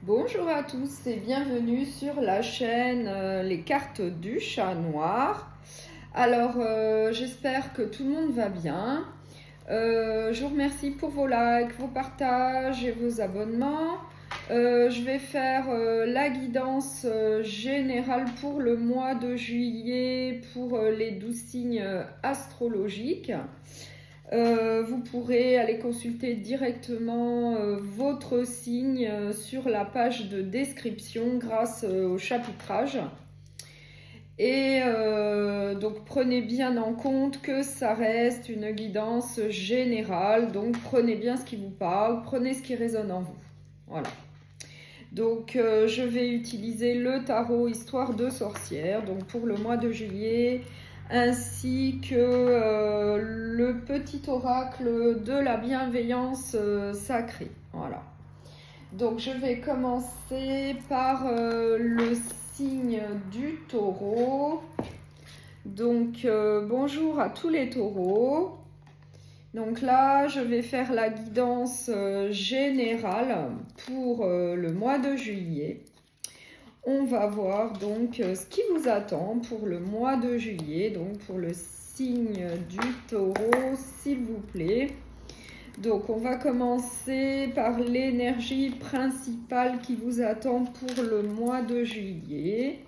Bonjour à tous et bienvenue sur la chaîne Les cartes du chat noir. Alors, j'espère que tout le monde va bien. Je vous remercie pour vos likes, vos partages et vos abonnements. Je vais faire la guidance générale pour le mois de juillet pour les 12 signes astrologiques. Vous pourrez aller consulter directement votre signe sur la page de description grâce au chapitrage. Et donc prenez bien en compte que ça reste une guidance générale, donc prenez bien ce qui vous parle, prenez ce qui résonne en vous. Voilà. Donc je vais utiliser le tarot Histoire de sorcière, donc pour le mois de juillet, ainsi que le petit oracle de la bienveillance sacrée. Voilà. Donc je vais commencer par le signe du taureau. Donc bonjour à tous les taureaux. Donc là, je vais faire la guidance générale pour le mois de juillet. On va voir donc ce qui vous attend pour le mois de juillet, donc pour le signe du taureau, s'il vous plaît. Donc on va commencer par l'énergie principale qui vous attend pour le mois de juillet.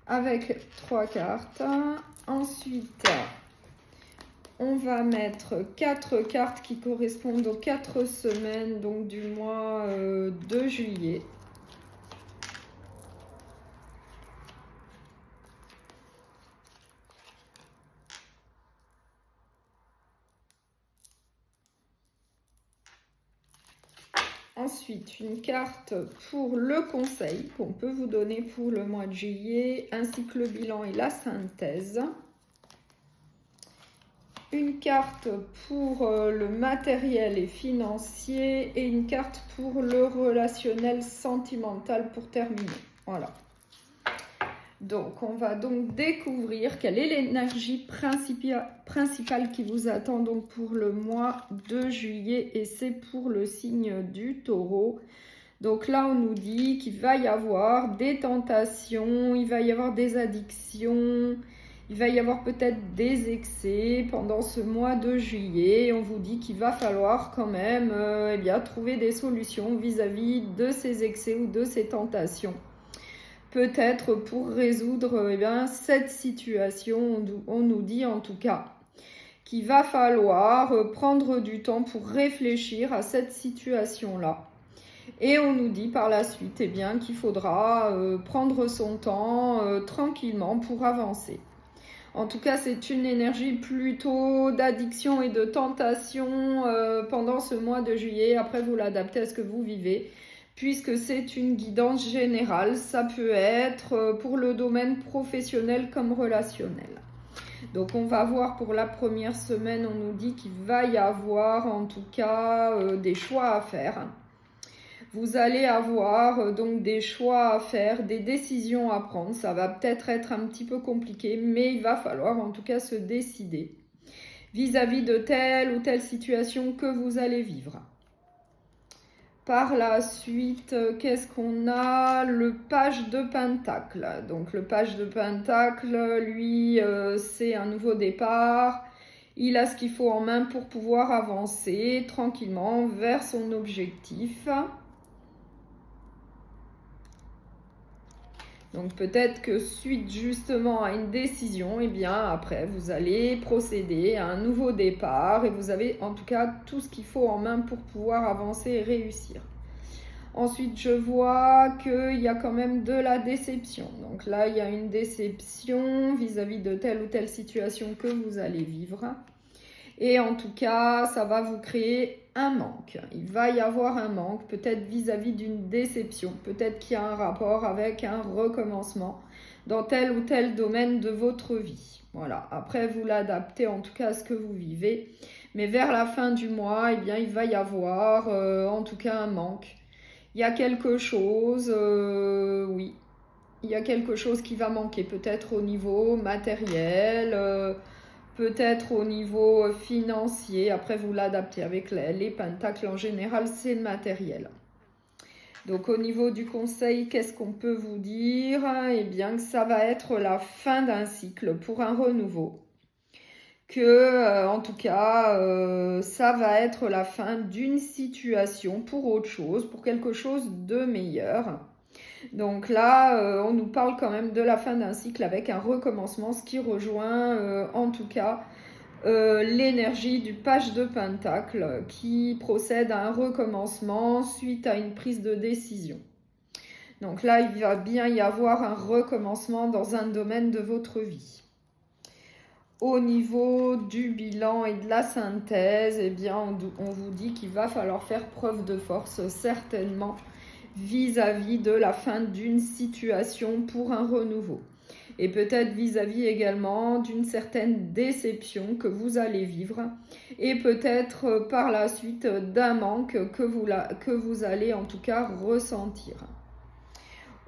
Avec 3 cartes. Ensuite, on va mettre 4 cartes qui correspondent aux 4 semaines donc du mois de juillet. Ensuite, une carte pour le conseil qu'on peut vous donner pour le mois de juillet, ainsi que le bilan et la synthèse. Une carte pour le matériel et financier et une carte pour le relationnel sentimental pour terminer. Voilà. Donc, on va donc découvrir quelle est l'énergie principale qui vous attend donc pour le mois de juillet et c'est pour le signe du taureau. Donc là, on nous dit qu'il va y avoir des tentations, il va y avoir des addictions, il va y avoir peut-être des excès pendant ce mois de juillet. On vous dit qu'il va falloir quand même trouver des solutions vis-à-vis de ces excès ou de ces tentations. Peut-être pour résoudre cette situation, on nous dit en tout cas qu'il va falloir prendre du temps pour réfléchir à cette situation-là. Et on nous dit par la suite qu'il faudra prendre son temps tranquillement pour avancer. En tout cas, c'est une énergie plutôt d'addiction et de tentation pendant ce mois de juillet. Après, vous l'adaptez à ce que vous vivez. Puisque c'est une guidance générale, ça peut être pour le domaine professionnel comme relationnel. Donc on va voir pour la première semaine, on nous dit qu'il va y avoir en tout cas des choix à faire. Vous allez avoir donc des choix à faire, des décisions à prendre. Ça va peut-être être un petit peu compliqué, mais il va falloir en tout cas se décider vis-à-vis de telle ou telle situation que vous allez vivre. Par la suite, qu'est-ce qu'on a? Le page de Pentacle. Donc le page de Pentacle, lui, c'est un nouveau départ. Il a ce qu'il faut en main pour pouvoir avancer tranquillement vers son objectif. Donc peut-être que suite justement à une décision, après vous allez procéder à un nouveau départ et vous avez en tout cas tout ce qu'il faut en main pour pouvoir avancer et réussir. Ensuite, je vois qu'il y a quand même de la déception. Donc là, il y a une déception vis-à-vis de telle ou telle situation que vous allez vivre. Et en tout cas, ça va vous créer un manque. Il va y avoir un manque, peut-être vis-à-vis d'une déception. Peut-être qu'il y a un rapport avec un recommencement dans tel ou tel domaine de votre vie. Voilà. Après, vous l'adaptez en tout cas à ce que vous vivez. Mais vers la fin du mois, il va y avoir en tout cas un manque. Il y a quelque chose, oui. Il y a quelque chose qui va manquer, peut-être au niveau matériel, peut-être au niveau financier. Après, vous l'adaptez avec les pentacles. En général, c'est matériel. Donc, au niveau du conseil, qu'est-ce qu'on peut vous dire? Eh bien, que ça va être la fin d'un cycle pour un renouveau. Que, en tout cas, ça va être la fin d'une situation pour autre chose, pour quelque chose de meilleur. Donc là, on nous parle quand même de la fin d'un cycle avec un recommencement, ce qui rejoint en tout cas l'énergie du page de Pentacle qui procède à un recommencement suite à une prise de décision. Donc là, il va bien y avoir un recommencement dans un domaine de votre vie. Au niveau du bilan et de la synthèse, eh bien, on vous dit qu'il va falloir faire preuve de force, certainement, vis-à-vis de la fin d'une situation pour un renouveau. Et peut-être vis-à-vis également d'une certaine déception que vous allez vivre. Et peut-être par la suite d'un manque que vous allez en tout cas ressentir.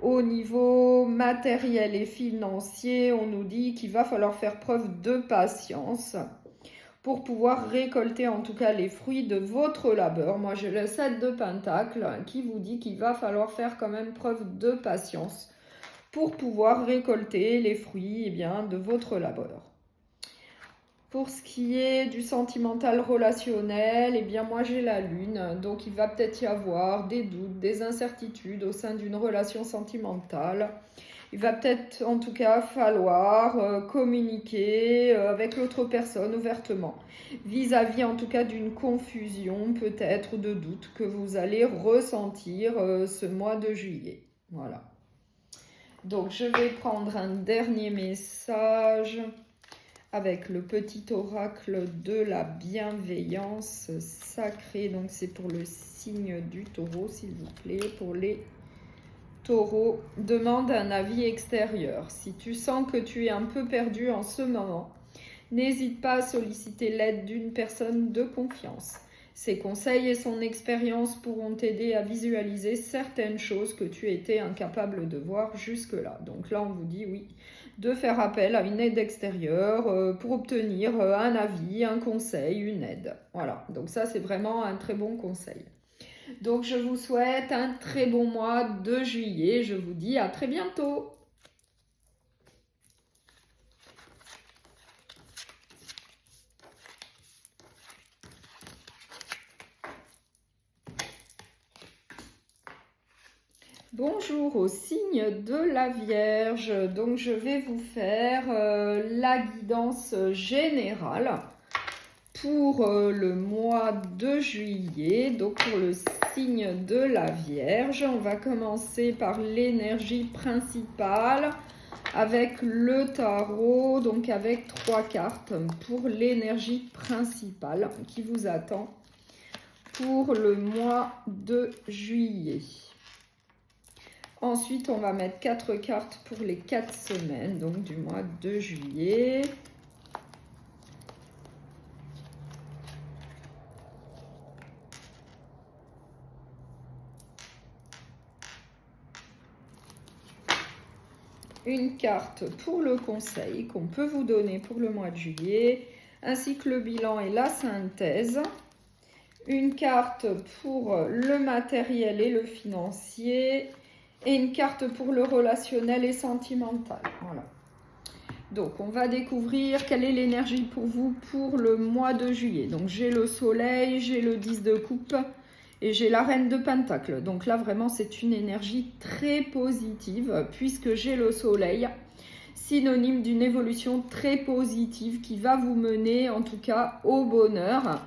Au niveau matériel et financier, on nous dit qu'il va falloir faire preuve de patience pour pouvoir récolter en tout cas les fruits de votre labeur. Moi, j'ai le 7 de Pentacle qui vous dit qu'il va falloir faire quand même preuve de patience pour pouvoir récolter les fruits de votre labeur. Pour ce qui est du sentimental relationnel, moi j'ai la lune, donc il va peut-être y avoir des doutes, des incertitudes au sein d'une relation sentimentale. Il va peut-être en tout cas falloir communiquer avec l'autre personne ouvertement, vis-à-vis en tout cas d'une confusion peut-être de doute que vous allez ressentir ce mois de juillet. Voilà. Donc je vais prendre un dernier message avec le petit oracle de la bienveillance sacrée. Donc c'est pour le signe du taureau, s'il vous plaît. Pour les taureaux, demande un avis extérieur. Si tu sens que tu es un peu perdu en ce moment, n'hésite pas à solliciter l'aide d'une personne de confiance. Ses conseils et son expérience pourront t'aider à visualiser certaines choses que tu étais incapable de voir jusque-là. Donc là, on vous dit oui, de faire appel à une aide extérieure pour obtenir un avis, un conseil, une aide. Voilà, donc ça, c'est vraiment un très bon conseil. Donc, je vous souhaite un très bon mois de juillet. Je vous dis à très bientôt. Bonjour au signe de la Vierge. Donc je vais vous faire la guidance générale pour le mois de juillet. Donc pour le signe de la Vierge, on va commencer par l'énergie principale avec le tarot, donc avec 3 cartes pour l'énergie principale qui vous attend pour le mois de juillet. Ensuite, on va mettre 4 cartes pour les 4 semaines, donc du mois de juillet. Une carte pour le conseil qu'on peut vous donner pour le mois de juillet, ainsi que le bilan et la synthèse. Une carte pour le matériel et le financier. Et une carte pour le relationnel et sentimental. Voilà. Donc, on va découvrir quelle est l'énergie pour vous pour le mois de juillet. Donc, j'ai le soleil, j'ai le 10 de coupe et j'ai la reine de pentacle. Donc là, vraiment, c'est une énergie très positive puisque j'ai le soleil, synonyme d'une évolution très positive qui va vous mener, en tout cas, au bonheur,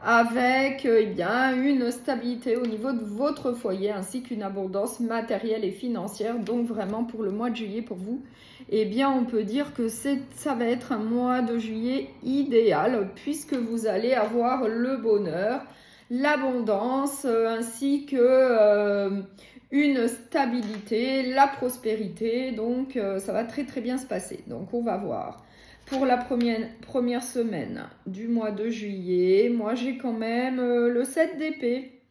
avec une stabilité au niveau de votre foyer ainsi qu'une abondance matérielle et financière. Donc vraiment pour le mois de juillet pour vous, on peut dire que ça va être un mois de juillet idéal puisque vous allez avoir le bonheur, l'abondance ainsi que une stabilité, la prospérité. Donc ça va très très bien se passer. Donc on va voir. Pour la première semaine du mois de juillet, moi j'ai quand même le 7 d'épée.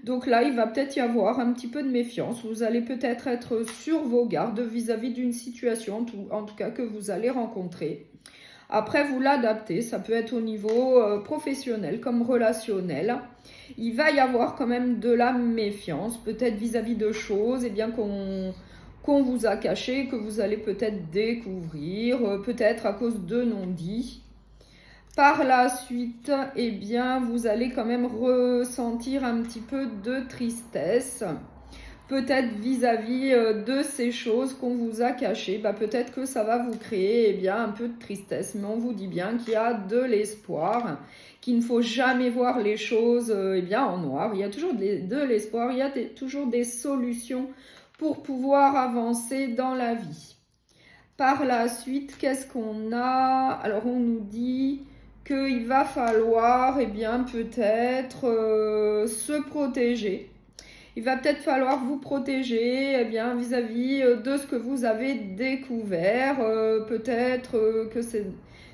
Donc là, il va peut-être y avoir un petit peu de méfiance. Vous allez peut-être être sur vos gardes vis-à-vis d'une situation, en tout cas que vous allez rencontrer. Après, vous l'adaptez, ça peut être au niveau professionnel comme relationnel. Il va y avoir quand même de la méfiance, peut-être vis-à-vis de choses qu'on vous a cachées, que vous allez peut-être découvrir, peut-être à cause de non-dits. Par la suite, eh bien, vous allez quand même ressentir un petit peu de tristesse. Peut-être vis-à-vis de ces choses qu'on vous a cachées, peut-être que ça va vous créer eh bien, un peu de tristesse. Mais on vous dit bien qu'il y a de l'espoir, qu'il ne faut jamais voir les choses eh bien, en noir. Il y a toujours de l'espoir, il y a toujours des solutions pour pouvoir avancer dans la vie. Par la suite, qu'est-ce qu'on a? Alors, on nous dit qu'il va falloir eh bien, peut-être se protéger. Il va peut-être falloir vous protéger eh bien, vis-à-vis de ce que vous avez découvert. Peut-être que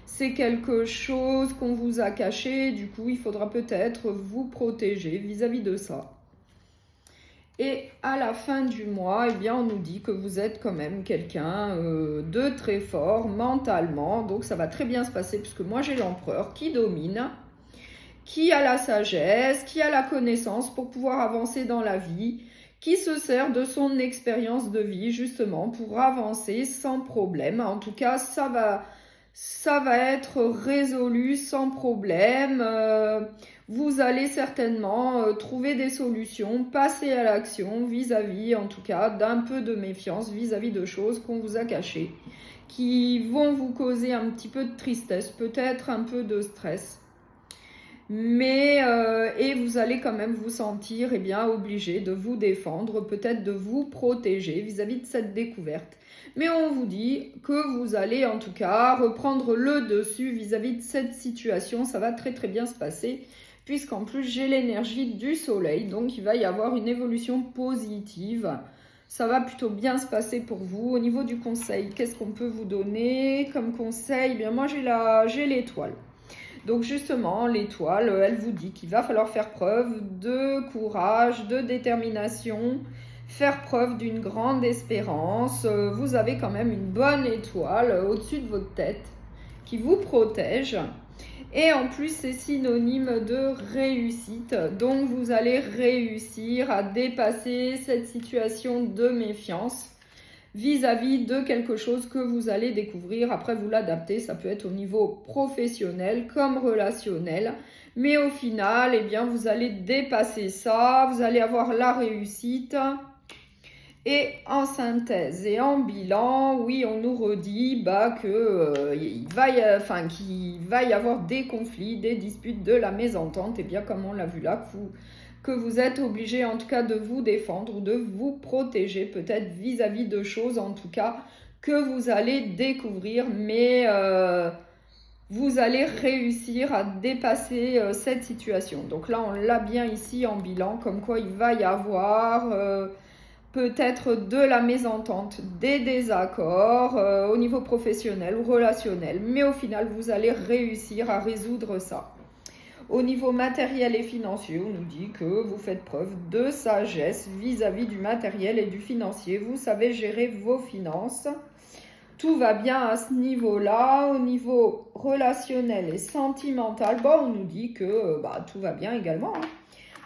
c'est quelque chose qu'on vous a caché. Du coup, il faudra peut-être vous protéger vis-à-vis de ça. Et à la fin du mois, eh bien, on nous dit que vous êtes quand même quelqu'un de très fort mentalement. Donc, ça va très bien se passer puisque moi, j'ai l'empereur qui domine, qui a la sagesse, qui a la connaissance pour pouvoir avancer dans la vie, qui se sert de son expérience de vie justement pour avancer sans problème. En tout cas, ça va être résolu sans problème. Vous allez certainement trouver des solutions, passer à l'action vis-à-vis, en tout cas, d'un peu de méfiance vis-à-vis de choses qu'on vous a cachées, qui vont vous causer un petit peu de tristesse, peut-être un peu de stress. Mais et vous allez quand même vous sentir eh bien, obligé de vous défendre, peut-être de vous protéger vis-à-vis de cette découverte. Mais on vous dit que vous allez en tout cas reprendre le dessus vis-à-vis de cette situation. Ça va très très bien se passer puisqu'en plus j'ai l'énergie du soleil. Donc il va y avoir une évolution positive. Ça va plutôt bien se passer pour vous. Au niveau du conseil, qu'est-ce qu'on peut vous donner comme conseil? Eh bien moi j'ai l'étoile. Donc justement, l'étoile, elle vous dit qu'il va falloir faire preuve de courage, de détermination, faire preuve d'une grande espérance. Vous avez quand même une bonne étoile au-dessus de votre tête qui vous protège. Et en plus, c'est synonyme de réussite. Donc, vous allez réussir à dépasser cette situation de méfiance vis-à-vis de quelque chose que vous allez découvrir. Après, vous l'adaptez, ça peut être au niveau professionnel comme relationnel. Mais au final, eh bien, vous allez dépasser ça, vous allez avoir la réussite. Et en synthèse et en bilan, oui, on nous redit qu'il va y avoir des conflits, des disputes, de la mésentente. Et bien, comme on l'a vu là, que vous êtes obligé en tout cas de vous défendre ou de vous protéger peut-être vis-à-vis de choses en tout cas que vous allez découvrir, mais vous allez réussir à dépasser cette situation. Donc là, on l'a bien ici en bilan, comme quoi il va y avoir peut-être de la mésentente, des désaccords au niveau professionnel ou relationnel, mais au final, vous allez réussir à résoudre ça. Au niveau matériel et financier, on nous dit que vous faites preuve de sagesse vis-à-vis du matériel et du financier. Vous savez gérer vos finances. Tout va bien à ce niveau-là. Au niveau relationnel et sentimental, on nous dit que tout va bien également.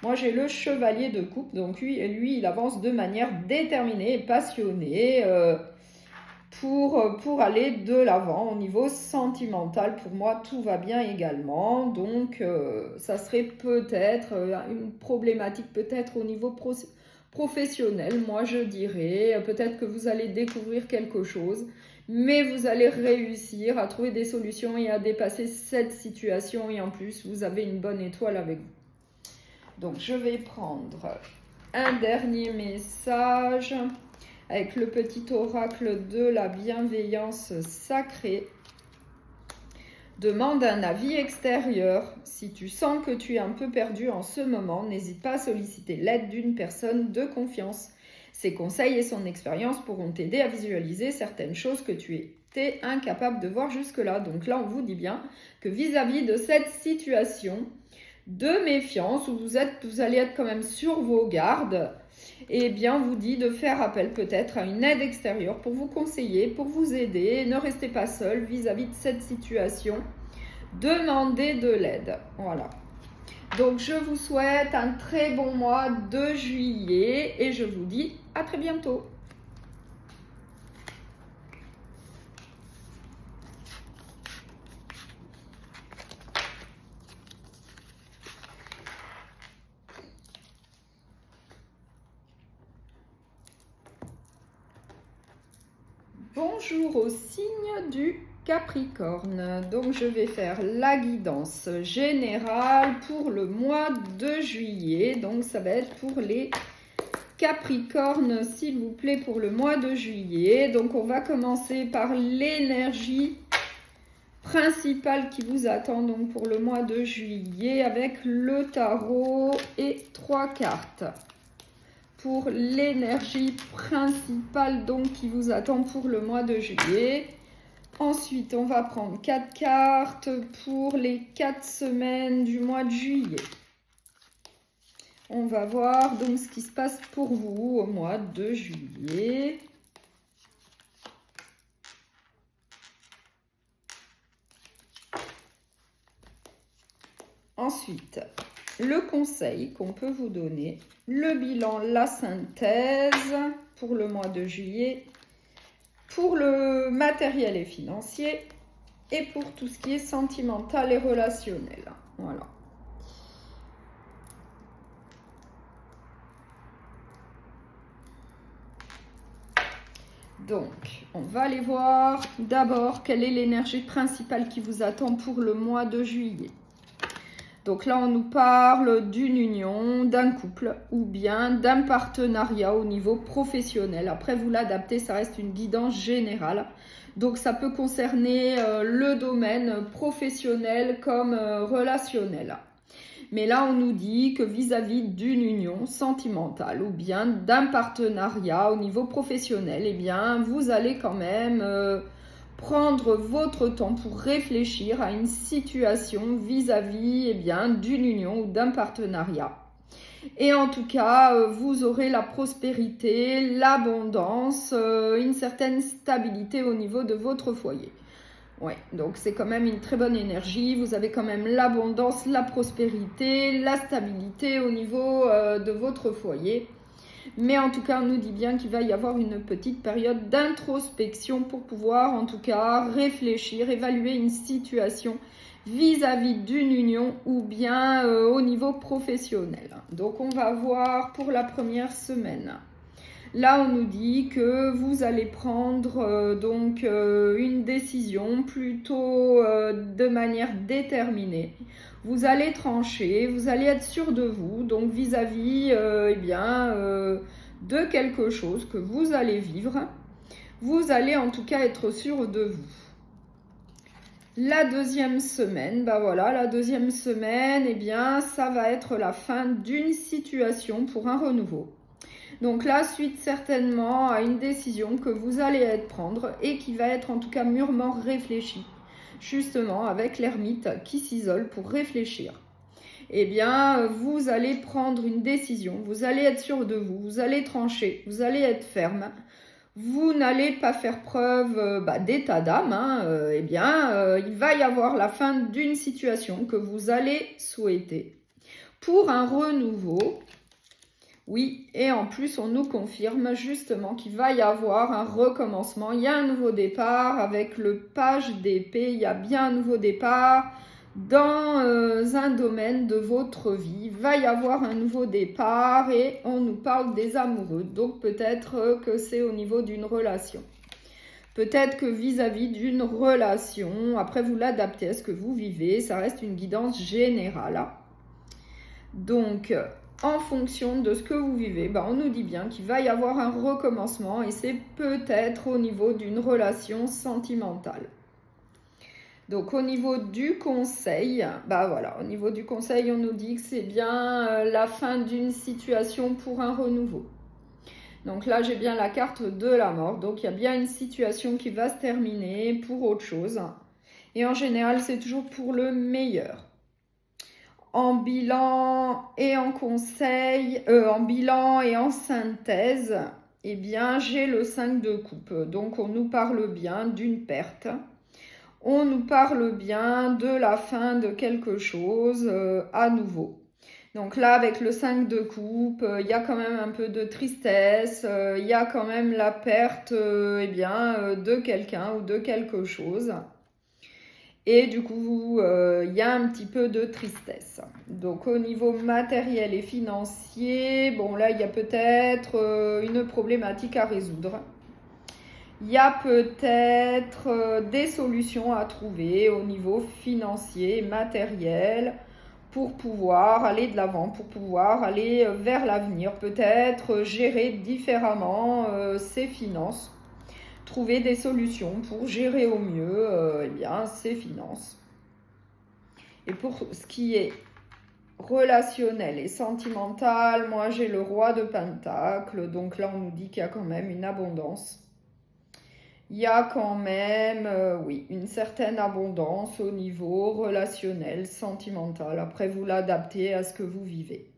Moi, j'ai le chevalier de coupe. Donc, lui, il avance de manière déterminée et passionnée pour aller de l'avant. Au niveau sentimental, pour moi, tout va bien également. Donc, ça serait peut-être une problématique, peut-être au niveau professionnel, moi je dirais. Peut-être que vous allez découvrir quelque chose, mais vous allez réussir à trouver des solutions et à dépasser cette situation. Et en plus, vous avez une bonne étoile avec vous. Donc, je vais prendre un dernier message avec le petit oracle de la bienveillance sacrée. Demande un avis extérieur. Si tu sens que tu es un peu perdu en ce moment, n'hésite pas à solliciter l'aide d'une personne de confiance. Ses conseils et son expérience pourront t'aider à visualiser certaines choses que tu étais incapable de voir jusque-là. Donc là, on vous dit bien que vis-à-vis de cette situation, de méfiance, où vous allez être quand même sur vos gardes, et bien on vous dit de faire appel peut-être à une aide extérieure pour vous conseiller, pour vous aider. Ne restez pas seul vis-à-vis de cette situation. Demandez de l'aide. Voilà. Donc je vous souhaite un très bon mois de juillet et je vous dis à très bientôt. Bonjour au signe du Capricorne. Donc je vais faire la guidance générale pour le mois de juillet. Donc ça va être pour les Capricornes, s'il vous plaît, pour le mois de juillet. Donc on va commencer par l'énergie principale qui vous attend donc pour le mois de juillet avec le tarot et 3 cartes. Pour l'énergie principale donc qui vous attend pour le mois de juillet. Ensuite, on va prendre 4 cartes pour les 4 semaines du mois de juillet. On va voir donc ce qui se passe pour vous au mois de juillet. Ensuite, le conseil qu'on peut vous donner, le bilan, la synthèse pour le mois de juillet, pour le matériel et financier et pour tout ce qui est sentimental et relationnel. Voilà. Donc, on va aller voir d'abord quelle est l'énergie principale qui vous attend pour le mois de juillet. Donc là, on nous parle d'une union, d'un couple ou bien d'un partenariat au niveau professionnel. Après, vous l'adaptez, ça reste une guidance générale. Donc, ça peut concerner le domaine professionnel comme relationnel. Mais là, on nous dit que vis-à-vis d'une union sentimentale ou bien d'un partenariat au niveau professionnel, eh bien, vous allez quand même prendre votre temps pour réfléchir à une situation vis-à-vis eh bien, d'une union ou d'un partenariat. Et en tout cas, vous aurez la prospérité, l'abondance, une certaine stabilité au niveau de votre foyer. Ouais, donc c'est quand même une très bonne énergie. Vous avez quand même l'abondance, la prospérité, la stabilité au niveau de votre foyer. Mais en tout cas, on nous dit bien qu'il va y avoir une petite période d'introspection pour pouvoir en tout cas réfléchir, évaluer une situation vis-à-vis d'une union ou bien au niveau professionnel. Donc on va voir pour la première semaine. Là, on nous dit que vous allez prendre une décision plutôt de manière déterminée. Vous allez trancher, vous allez être sûr de vous, donc vis-à-vis de quelque chose que vous allez vivre. Vous allez en tout cas être sûr de vous. La deuxième semaine, la deuxième semaine, eh bien, ça va être la fin d'une situation pour un renouveau. Donc là, suite certainement à une décision que vous allez prendre et qui va être en tout cas mûrement réfléchie, justement avec l'ermite qui s'isole pour réfléchir. Eh bien, vous allez prendre une décision, vous allez être sûr de vous, vous allez trancher, vous allez être ferme. Vous n'allez pas faire preuve d'état d'âme. Il va y avoir la fin d'une situation que vous allez souhaiter pour un renouveau. Oui, et en plus, on nous confirme justement qu'il va y avoir un recommencement. Il y a un nouveau départ avec le page d'épée. Il y a bien un nouveau départ dans un domaine de votre vie. Il va y avoir un nouveau départ et on nous parle des amoureux. Donc peut-être que c'est au niveau d'une relation. Peut-être que vis-à-vis d'une relation, après vous l'adaptez à ce que vous vivez. Ça reste une guidance générale. Donc en fonction de ce que vous vivez, on nous dit bien qu'il va y avoir un recommencement et c'est peut-être au niveau d'une relation sentimentale. Donc au niveau du conseil, au niveau du conseil, on nous dit que c'est bien la fin d'une situation pour un renouveau. Donc là, j'ai bien la carte de la mort, donc il y a bien une situation qui va se terminer pour autre chose. Et en général, c'est toujours pour le meilleur. en bilan et en conseil, en bilan et en synthèse, eh bien, j'ai le 5 de coupe. Donc, on nous parle bien d'une perte. On nous parle bien de la fin de quelque chose à nouveau. Donc là, avec le 5 de coupe, il y a quand même un peu de tristesse, il y a quand même la perte de quelqu'un ou de quelque chose. Et du coup, il y a un petit peu de tristesse. Donc au niveau matériel et financier, bon là, il y a peut-être une problématique à résoudre. Il y a peut-être des solutions à trouver au niveau financier, matériel, pour pouvoir aller de l'avant, pour pouvoir aller vers l'avenir, peut-être gérer différemment ses finances, trouver des solutions pour gérer au mieux ses finances. Et pour ce qui est relationnel et sentimental, moi j'ai le roi de Pentacle, donc là on nous dit qu'il y a quand même une abondance. Il y a quand même, une certaine abondance au niveau relationnel, sentimental. Après, vous l'adaptez à ce que vous vivez.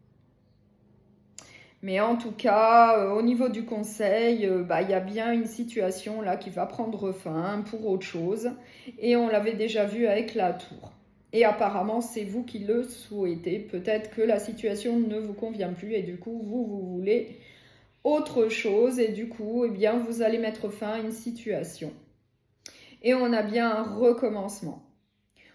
Mais en tout cas, au niveau du conseil, il y a bien une situation là qui va prendre fin pour autre chose. Et on l'avait déjà vu avec la tour. Et apparemment, c'est vous qui le souhaitez. Peut-être que la situation ne vous convient plus et du coup, vous voulez autre chose et du coup, vous allez mettre fin à une situation. Et on a bien un recommencement.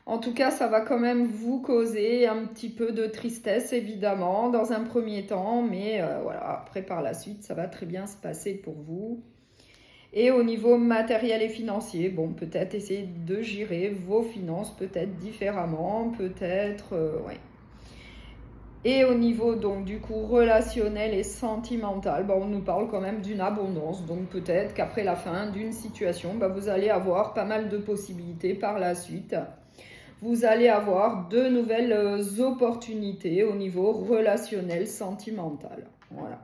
En tout cas, ça va quand même vous causer un petit peu de tristesse, évidemment, dans un premier temps. Mais après, par la suite, ça va très bien se passer pour vous. Et au niveau matériel et financier, bon, peut-être essayer de gérer vos finances peut-être différemment, peut-être, Et au niveau donc du coup relationnel et sentimental, on nous parle quand même d'une abondance. Donc peut-être qu'après la fin d'une situation, vous allez avoir pas mal de possibilités par la suite. Vous allez avoir de nouvelles opportunités au niveau relationnel, sentimental. Voilà.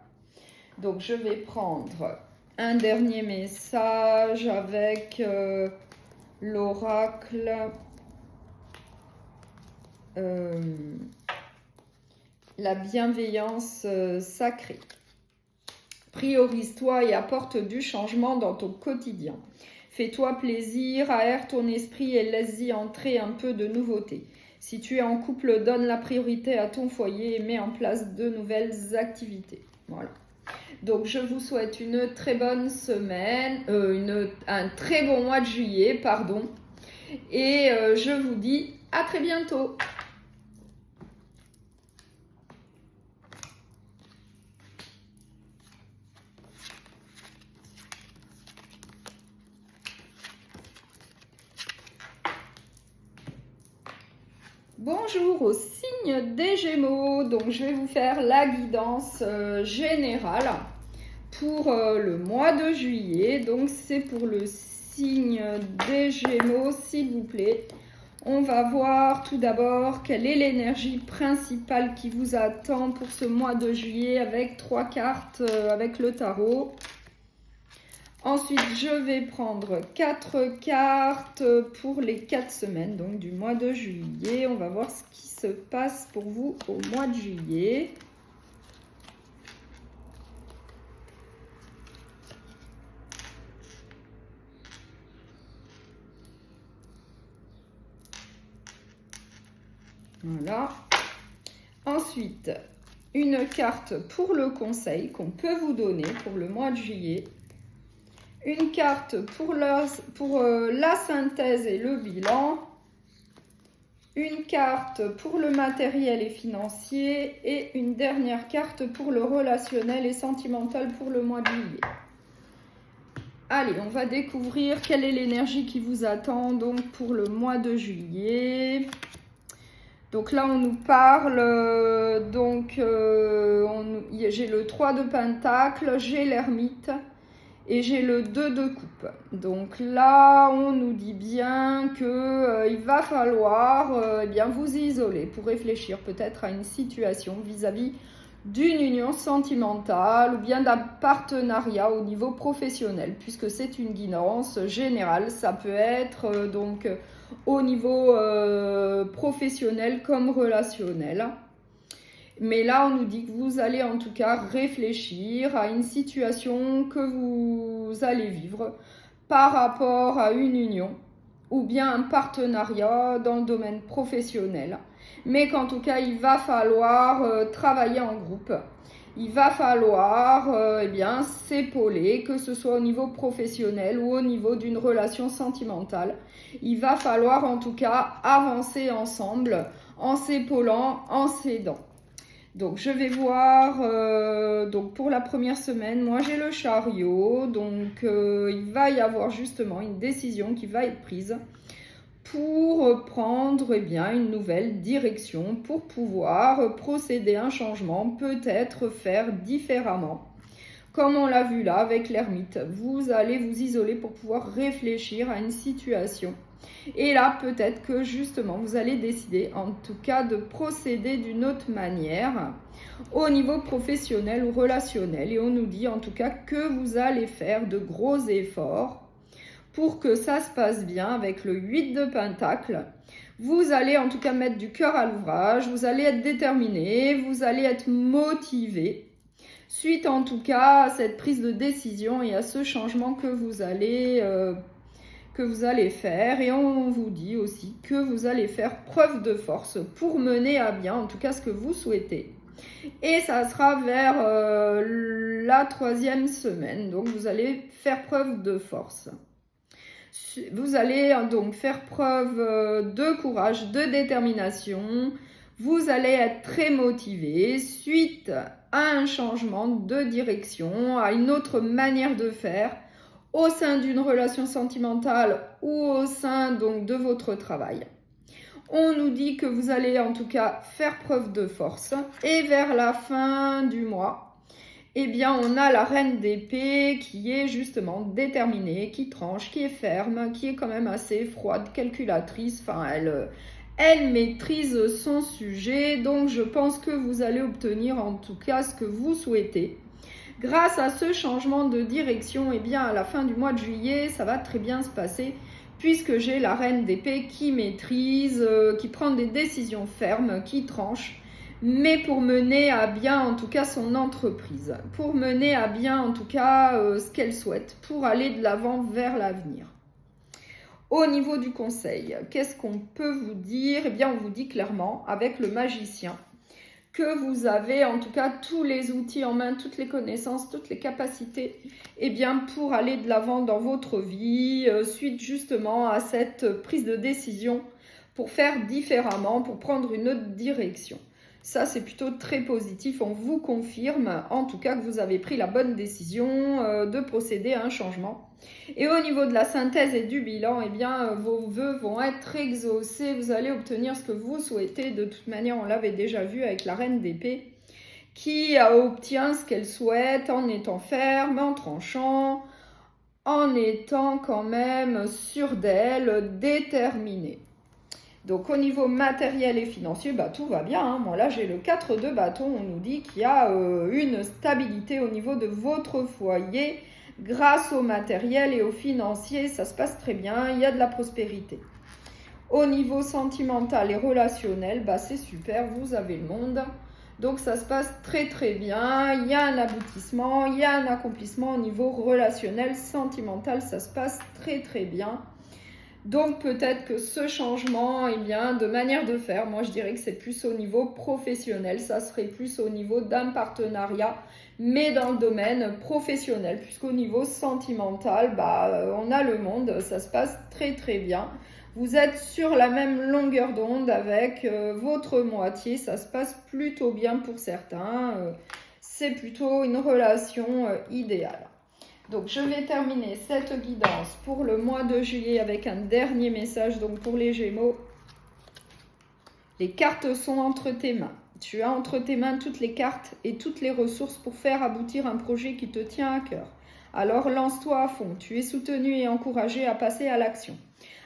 Donc je vais prendre un dernier message avec l'oracle. La bienveillance sacrée. Priorise-toi et apporte du changement dans ton quotidien. Fais-toi plaisir, aère ton esprit et laisse-y entrer un peu de nouveauté. Si tu es en couple, donne la priorité à ton foyer et mets en place de nouvelles activités. Voilà. Donc je vous souhaite une très bonne semaine, un très bon mois de juillet, pardon. Et je vous dis à très bientôt. Bonjour au signe des Gémeaux, donc je vais vous faire la guidance générale pour le mois de juillet. Donc c'est pour le signe des Gémeaux, s'il vous plaît. On va voir tout d'abord quelle est l'énergie principale qui vous attend pour ce mois de juillet avec 3 cartes avec le tarot. Ensuite, je vais prendre 4 cartes pour les 4 semaines donc du mois de juillet. On va voir ce qui se passe pour vous au mois de juillet. Voilà. Ensuite, une carte pour le conseil qu'on peut vous donner pour le mois de juillet. Une carte pour la synthèse et le bilan. Une carte pour le matériel et financier. Et une dernière carte pour le relationnel et sentimental pour le mois de juillet. Allez, on va découvrir quelle est l'énergie qui vous attend donc pour le mois de juillet. Donc là, on nous parle, j'ai le 3 de Pentacle, j'ai l'ermite. Et j'ai le 2 de coupe. Donc là, on nous dit bien qu'il va falloir vous isoler pour réfléchir peut-être à une situation vis-à-vis d'une union sentimentale ou bien d'un partenariat au niveau professionnel, puisque c'est une guidance générale. Ça peut être au niveau professionnel comme relationnel. Mais là, on nous dit que vous allez en tout cas réfléchir à une situation que vous allez vivre par rapport à une union ou bien un partenariat dans le domaine professionnel. Mais qu'en tout cas, il va falloir travailler en groupe. Il va falloir eh bien, s'épauler, que ce soit au niveau professionnel ou au niveau d'une relation sentimentale. Il va falloir en tout cas avancer ensemble en s'épaulant, en s'aidant. Donc, je vais voir, donc pour la première semaine, moi j'ai le chariot, donc il va y avoir justement une décision qui va être prise pour prendre eh bien, une nouvelle direction, pour pouvoir procéder à un changement, peut-être faire différemment. Comme on l'a vu là avec l'ermite, vous allez vous isoler pour pouvoir réfléchir à une situation. Et là, peut-être que justement, vous allez décider en tout cas de procéder d'une autre manière au niveau professionnel ou relationnel. Et on nous dit en tout cas que vous allez faire de gros efforts pour que ça se passe bien avec le 8 de Pentacle. Vous allez en tout cas mettre du cœur à l'ouvrage, vous allez être déterminé, vous allez être motivé. Suite en tout cas à cette prise de décision et à ce changement que vous allez faire. Et on vous dit aussi que vous allez faire preuve de force pour mener à bien en tout cas ce que vous souhaitez. Et ça sera vers la 3e semaine. Donc vous allez faire preuve de force. Vous allez donc faire preuve de courage, de détermination. Vous allez être très motivé suite à un changement de direction, à une autre manière de faire au sein d'une relation sentimentale ou au sein donc de votre travail. On nous dit que vous allez en tout cas faire preuve de force et vers la fin du mois, eh bien on a la reine d'épée qui est justement déterminée, qui tranche, qui est ferme, qui est quand même assez froide, calculatrice, enfin elle maîtrise son sujet, donc je pense que vous allez obtenir en tout cas ce que vous souhaitez. Grâce à ce changement de direction, eh bien à la fin du mois de juillet, ça va très bien se passer puisque j'ai la reine d'épée qui maîtrise, qui prend des décisions fermes, qui tranche, mais pour mener à bien en tout cas son entreprise, pour mener à bien en tout cas ce qu'elle souhaite, pour aller de l'avant vers l'avenir. Au niveau du conseil, qu'est-ce qu'on peut vous dire? Eh bien on vous dit clairement avec le magicien que vous avez en tout cas tous les outils en main, toutes les connaissances, toutes les capacités eh bien, pour aller de l'avant dans votre vie, suite justement à cette prise de décision pour faire différemment, pour prendre une autre direction. Ça, c'est plutôt très positif. On vous confirme en tout cas que vous avez pris la bonne décision de procéder à un changement. Et au niveau de la synthèse et du bilan, eh bien, vos vœux vont être exaucés. Vous allez obtenir ce que vous souhaitez. De toute manière, on l'avait déjà vu avec la reine d'épée qui obtient ce qu'elle souhaite en étant ferme, en tranchant, en étant quand même sûre d'elle, déterminée. Donc au niveau matériel et financier, bah, tout va bien. Hein. Moi là j'ai le 4 de bâton, on nous dit qu'il y a une stabilité au niveau de votre foyer. Grâce au matériel et au financier, ça se passe très bien, il y a de la prospérité. Au niveau sentimental et relationnel, bah, c'est super, vous avez le monde. Donc ça se passe très très bien, il y a un aboutissement, il y a un accomplissement au niveau relationnel, sentimental, ça se passe très très bien. Donc peut-être que ce changement, eh bien, de manière de faire, moi je dirais que c'est plus au niveau professionnel, ça serait plus au niveau d'un partenariat, mais dans le domaine professionnel, puisqu'au niveau sentimental, bah, on a le monde, ça se passe très très bien. Vous êtes sur la même longueur d'onde avec votre moitié, ça se passe plutôt bien pour certains, c'est plutôt une relation idéale. Donc je vais terminer cette guidance pour le mois de juillet avec un dernier message donc pour les Gémeaux. Les cartes sont entre tes mains. Tu as entre tes mains toutes les cartes et toutes les ressources pour faire aboutir un projet qui te tient à cœur. Alors lance-toi à fond, tu es soutenu et encouragé à passer à l'action.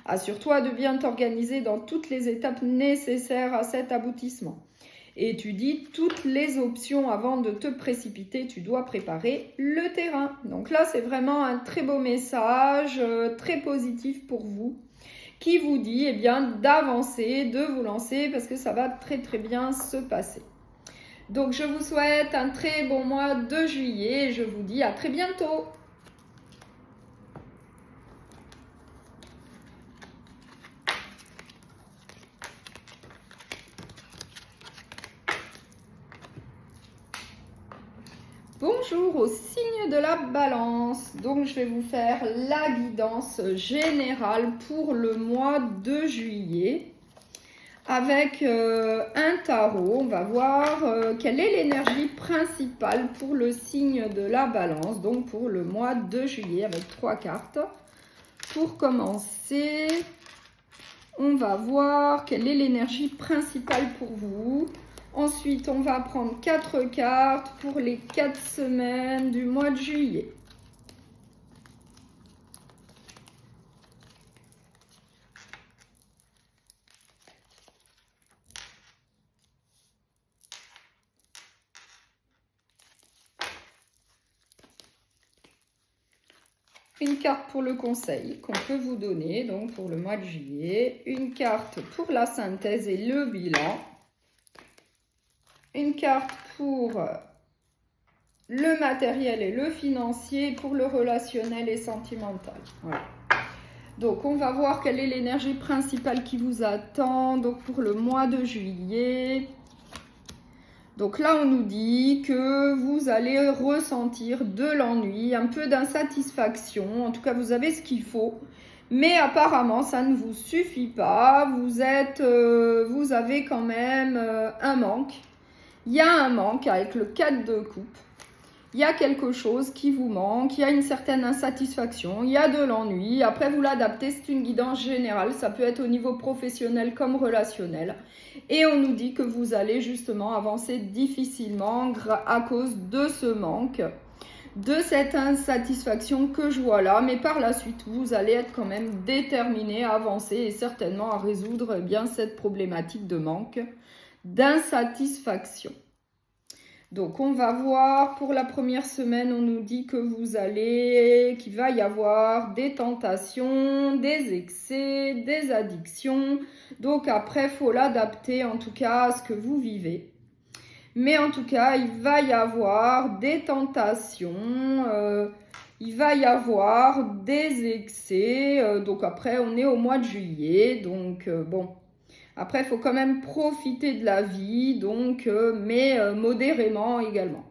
Assure-toi de bien t'organiser dans toutes les étapes nécessaires à cet aboutissement. Et tu dis toutes les options avant de te précipiter, tu dois préparer le terrain. Donc là, c'est vraiment un très beau message, très positif pour vous, qui vous dit eh bien d'avancer, de vous lancer parce que ça va très bien se passer. Donc je vous souhaite un très bon mois de juillet et je vous dis à très bientôt. Bonjour au signe de la balance. Donc je vais vous faire la guidance générale pour le mois de juillet avec un tarot. On va voir quelle est l'énergie principale pour le signe de la balance, donc pour le mois de juillet avec 3 cartes. Pour commencer, on va voir quelle est l'énergie principale pour vous. Ensuite, on va prendre 4 cartes pour les 4 semaines du mois de juillet. Une carte pour le conseil qu'on peut vous donner, donc pour le mois de juillet. Une carte pour la synthèse et le bilan. Une carte pour le matériel et le financier, pour le relationnel et sentimental. Voilà. Donc, on va voir quelle est l'énergie principale qui vous attend donc pour le mois de juillet. Donc là, on nous dit que vous allez ressentir de l'ennui, un peu d'insatisfaction. En tout cas, vous avez ce qu'il faut. Mais apparemment, ça ne vous suffit pas. Vous avez quand même un manque. Il y a un manque avec le 4 de coupe. Il y a quelque chose qui vous manque. Il y a une certaine insatisfaction. Il y a de l'ennui. Après, vous l'adaptez. C'est une guidance générale. Ça peut être au niveau professionnel comme relationnel. Et on nous dit que vous allez justement avancer difficilement à cause de ce manque, de cette insatisfaction que je vois là. Mais par la suite, vous allez être quand même déterminé à avancer et certainement à résoudre bien cette problématique de manque, d'insatisfaction. Donc, on va voir pour la première semaine, on nous dit que qu'il va y avoir des tentations, des excès, des addictions. Donc, après, il faut l'adapter en tout cas à ce que vous vivez. Mais en tout cas, il va y avoir des tentations, il va y avoir des excès. Donc, après, on est au mois de juillet. Donc, bon. Après, il faut quand même profiter de la vie, donc, mais modérément également.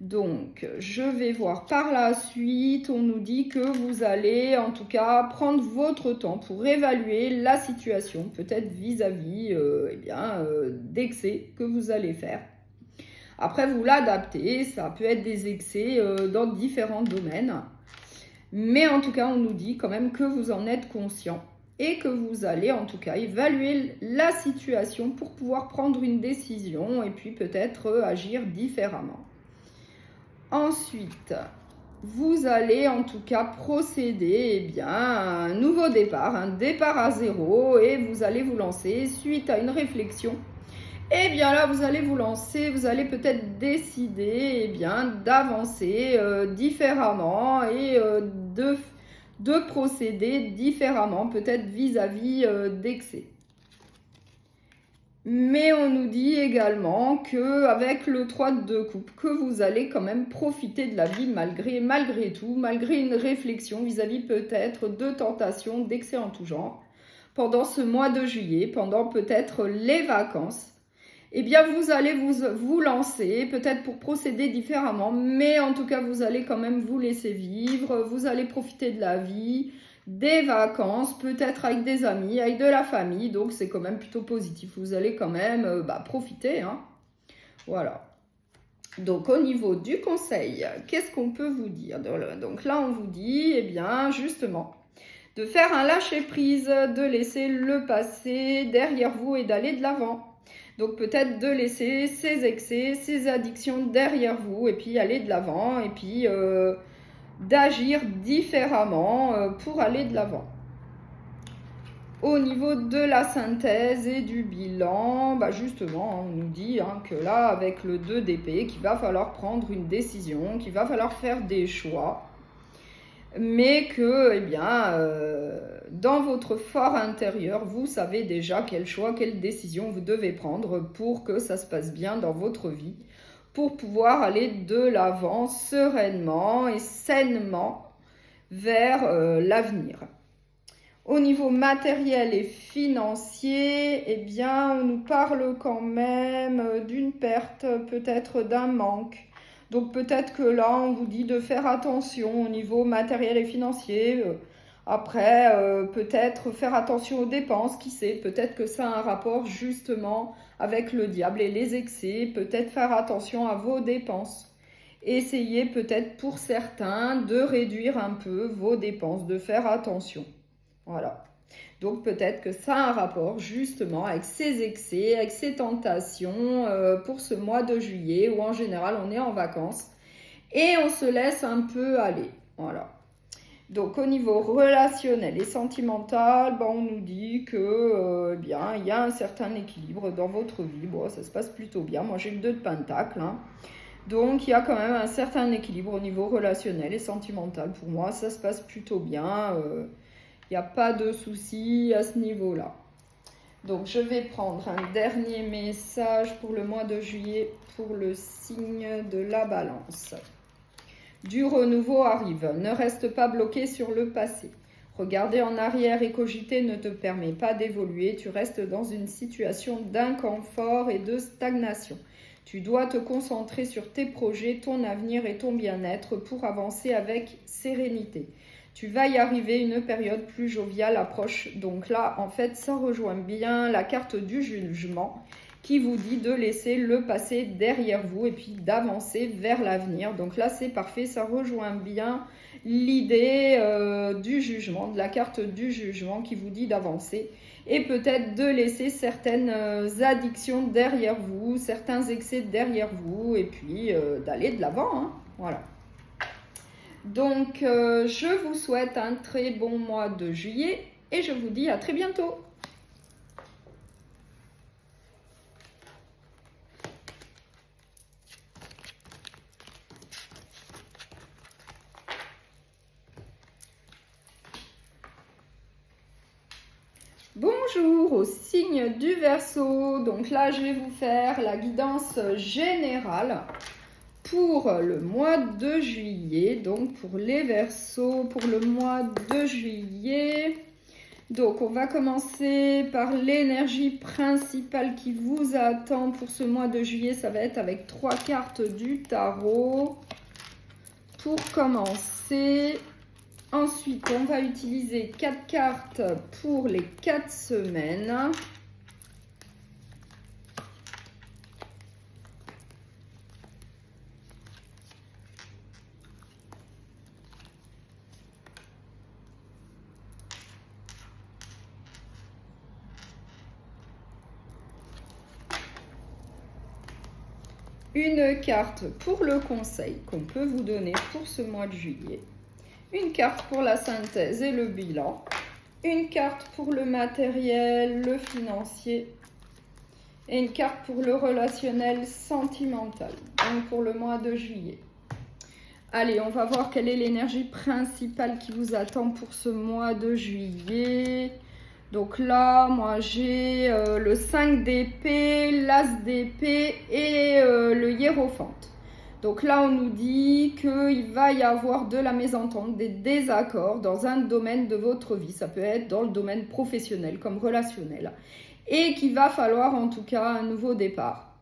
Donc, je vais voir par la suite, on nous dit que vous allez en tout cas prendre votre temps pour évaluer la situation, peut-être vis-à-vis d'excès que vous allez faire. Après, vous l'adaptez, ça peut être des excès dans différents domaines. Mais en tout cas, on nous dit quand même que vous en êtes conscient. Et que vous allez en tout cas évaluer la situation pour pouvoir prendre une décision et puis peut-être agir différemment. Ensuite, vous allez en tout cas procéder à un nouveau départ, un départ à zéro et vous allez vous lancer suite à une réflexion. Et bien là, vous allez vous lancer, vous allez peut-être décider d'avancer différemment et de procéder différemment, peut-être vis-à-vis d'excès. Mais on nous dit également qu'avec le 3 de coupe, que vous allez quand même profiter de la vie malgré tout, malgré une réflexion vis-à-vis peut-être de tentations, d'excès en tout genre, pendant ce mois de juillet, pendant peut-être les vacances. Eh bien, vous allez vous lancer, peut-être pour procéder différemment, mais en tout cas, vous allez quand même vous laisser vivre, vous allez profiter de la vie, des vacances, peut-être avec des amis, avec de la famille, donc c'est quand même plutôt positif. Vous allez quand même profiter, hein. Voilà. Donc, au niveau du conseil, qu'est-ce qu'on peut vous dire? Donc là, on vous dit, justement, de faire un lâcher-prise, de laisser le passé derrière vous et d'aller de l'avant. Donc peut-être de laisser ces excès, ces addictions derrière vous et puis aller de l'avant et puis d'agir différemment pour aller de l'avant. Au niveau de la synthèse et du bilan, justement, on nous dit que là, avec le 2 d'épée, qu'il va falloir prendre une décision, qu'il va falloir faire des choix, mais que, dans votre fort intérieur, vous savez déjà quel choix, quelle décision vous devez prendre pour que ça se passe bien dans votre vie, pour pouvoir aller de l'avant sereinement et sainement vers l'avenir. Au niveau matériel et financier, eh bien, on nous parle quand même d'une perte, peut-être d'un manque. Donc peut-être que là, on vous dit de faire attention au niveau matériel et financier. Après, peut-être faire attention aux dépenses, qui sait, peut-être que ça a un rapport justement avec le diable et les excès. Peut-être faire attention à vos dépenses. Essayez peut-être pour certains de réduire un peu vos dépenses, de faire attention. Voilà. Donc peut-être que ça a un rapport justement avec ces excès, avec ces tentations pour ce mois de juillet où en général on est en vacances et on se laisse un peu aller. Voilà. Donc au niveau relationnel et sentimental, on nous dit que bien il y a un certain équilibre dans votre vie. Bon, ça se passe plutôt bien. Moi j'ai le 2 de Pentacle. Hein. Donc il y a quand même un certain équilibre au niveau relationnel et sentimental. Pour moi, ça se passe plutôt bien. Il n'y a pas de souci à ce niveau-là. Donc, je vais prendre un dernier message pour le mois de juillet pour le signe de la Balance. Du renouveau arrive. Ne reste pas bloqué sur le passé. Regarder en arrière et cogiter ne te permet pas d'évoluer. Tu restes dans une situation d'inconfort et de stagnation. Tu dois te concentrer sur tes projets, ton avenir et ton bien-être pour avancer avec sérénité. Tu vas y arriver, une période plus joviale approche. Donc là, en fait, ça rejoint bien la carte du jugement qui vous dit de laisser le passé derrière vous et puis d'avancer vers l'avenir. Donc là, c'est parfait, ça rejoint bien l'idée du jugement, de la carte du jugement qui vous dit d'avancer et peut-être de laisser certaines addictions derrière vous, certains excès derrière vous et puis d'aller de l'avant. Hein. Voilà. Donc, je vous souhaite un très bon mois de juillet et je vous dis à très bientôt. Bonjour au signe du Verseau. Donc là, je vais vous faire la guidance générale pour le mois de juillet, donc pour les Verseaux, pour le mois de juillet. Donc on va commencer par l'énergie principale qui vous attend pour ce mois de juillet. Ça va être avec 3 cartes du tarot. Pour commencer, ensuite on va utiliser 4 cartes pour les 4 semaines. Une carte pour le conseil qu'on peut vous donner pour ce mois de juillet. Une carte pour la synthèse et le bilan. Une carte pour le matériel, le financier. Et une carte pour le relationnel sentimental. Donc pour le mois de juillet. Allez, on va voir quelle est l'énergie principale qui vous attend pour ce mois de juillet. Donc là, moi j'ai le 5 d'épée, l'as d'épée et le hiérophante. Donc là, on nous dit qu'il va y avoir de la mésentente, des désaccords dans un domaine de votre vie. Ça peut être dans le domaine professionnel comme relationnel. Et qu'il va falloir en tout cas un nouveau départ.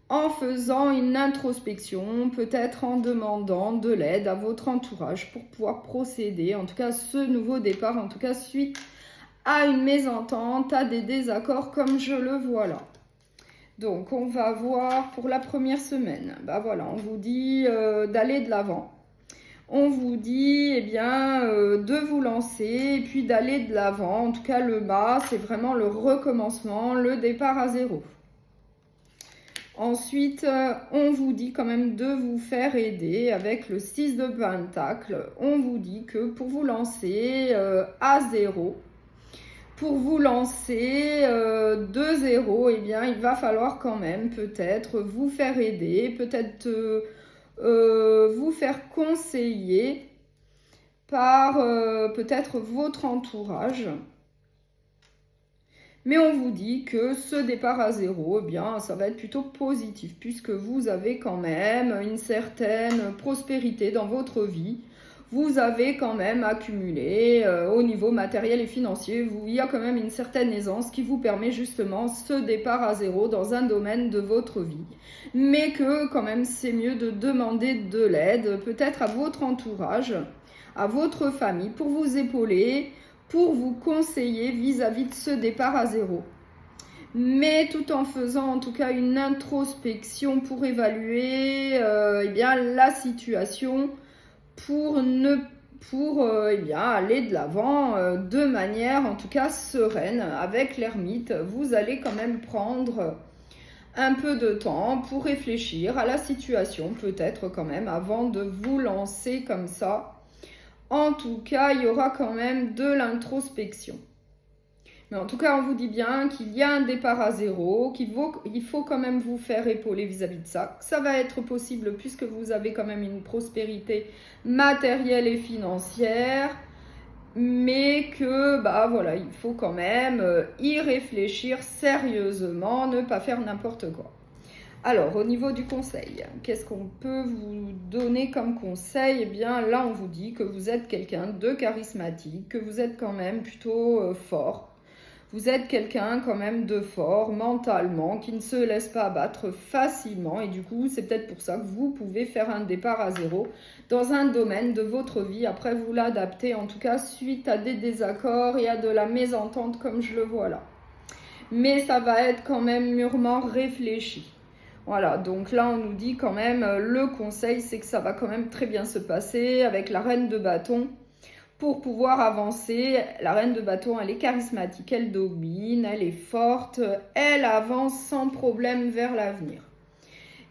En faisant une introspection, peut-être en demandant de l'aide à votre entourage pour pouvoir procéder. En tout cas, ce nouveau départ, en tout cas suite à une mésentente, à des désaccords comme je le vois là. Donc, on va voir pour la première semaine. Voilà, on vous dit d'aller de l'avant. On vous dit, de vous lancer et puis d'aller de l'avant. En tout cas, le bas, c'est vraiment le recommencement, le départ à zéro. Ensuite, on vous dit quand même de vous faire aider avec le 6 de Pentacle. On vous dit que pour vous lancer à zéro, pour vous lancer de zéro, il va falloir quand même peut-être vous faire aider, peut-être vous faire conseiller, par peut-être votre entourage. Mais on vous dit que ce départ à zéro, eh bien, ça va être plutôt positif puisque vous avez quand même une certaine prospérité dans votre vie. Vous avez quand même accumulé au niveau matériel et financier. Il y a quand même une certaine aisance qui vous permet justement ce départ à zéro dans un domaine de votre vie. Mais que quand même c'est mieux de demander de l'aide, peut-être à votre entourage, à votre famille pour vous épauler, pour vous conseiller vis-à-vis de ce départ à zéro. Mais tout en faisant en tout cas une introspection pour évaluer eh bien, la situation pour eh bien, aller de l'avant de manière en tout cas sereine. Avec l'ermite, vous allez quand même prendre un peu de temps pour réfléchir à la situation, peut-être quand même avant de vous lancer comme ça. En tout cas, il y aura quand même de l'introspection. Mais en tout cas, on vous dit bien qu'il y a un départ à zéro, qu'il faut quand même vous faire épauler vis-à-vis de ça. Ça va être possible puisque vous avez quand même une prospérité matérielle et financière. Mais que, bah voilà, il faut quand même y réfléchir sérieusement, ne pas faire n'importe quoi. Alors, au niveau du conseil, qu'est-ce qu'on peut vous donner comme conseil? Eh bien, là, on vous dit que vous êtes quelqu'un de charismatique, que vous êtes quand même plutôt fort. Vous êtes quelqu'un quand même de fort mentalement, qui ne se laisse pas abattre facilement. Et du coup, c'est peut-être pour ça que vous pouvez faire un départ à zéro dans un domaine de votre vie. Après, vous l'adaptez, en tout cas, suite à des désaccords et à de la mésentente, comme je le vois là. Mais ça va être quand même mûrement réfléchi. Voilà, donc là on nous dit quand même, le conseil c'est que ça va quand même très bien se passer avec la reine de bâton pour pouvoir avancer. La reine de bâton, elle est charismatique, elle domine, elle est forte, elle avance sans problème vers l'avenir.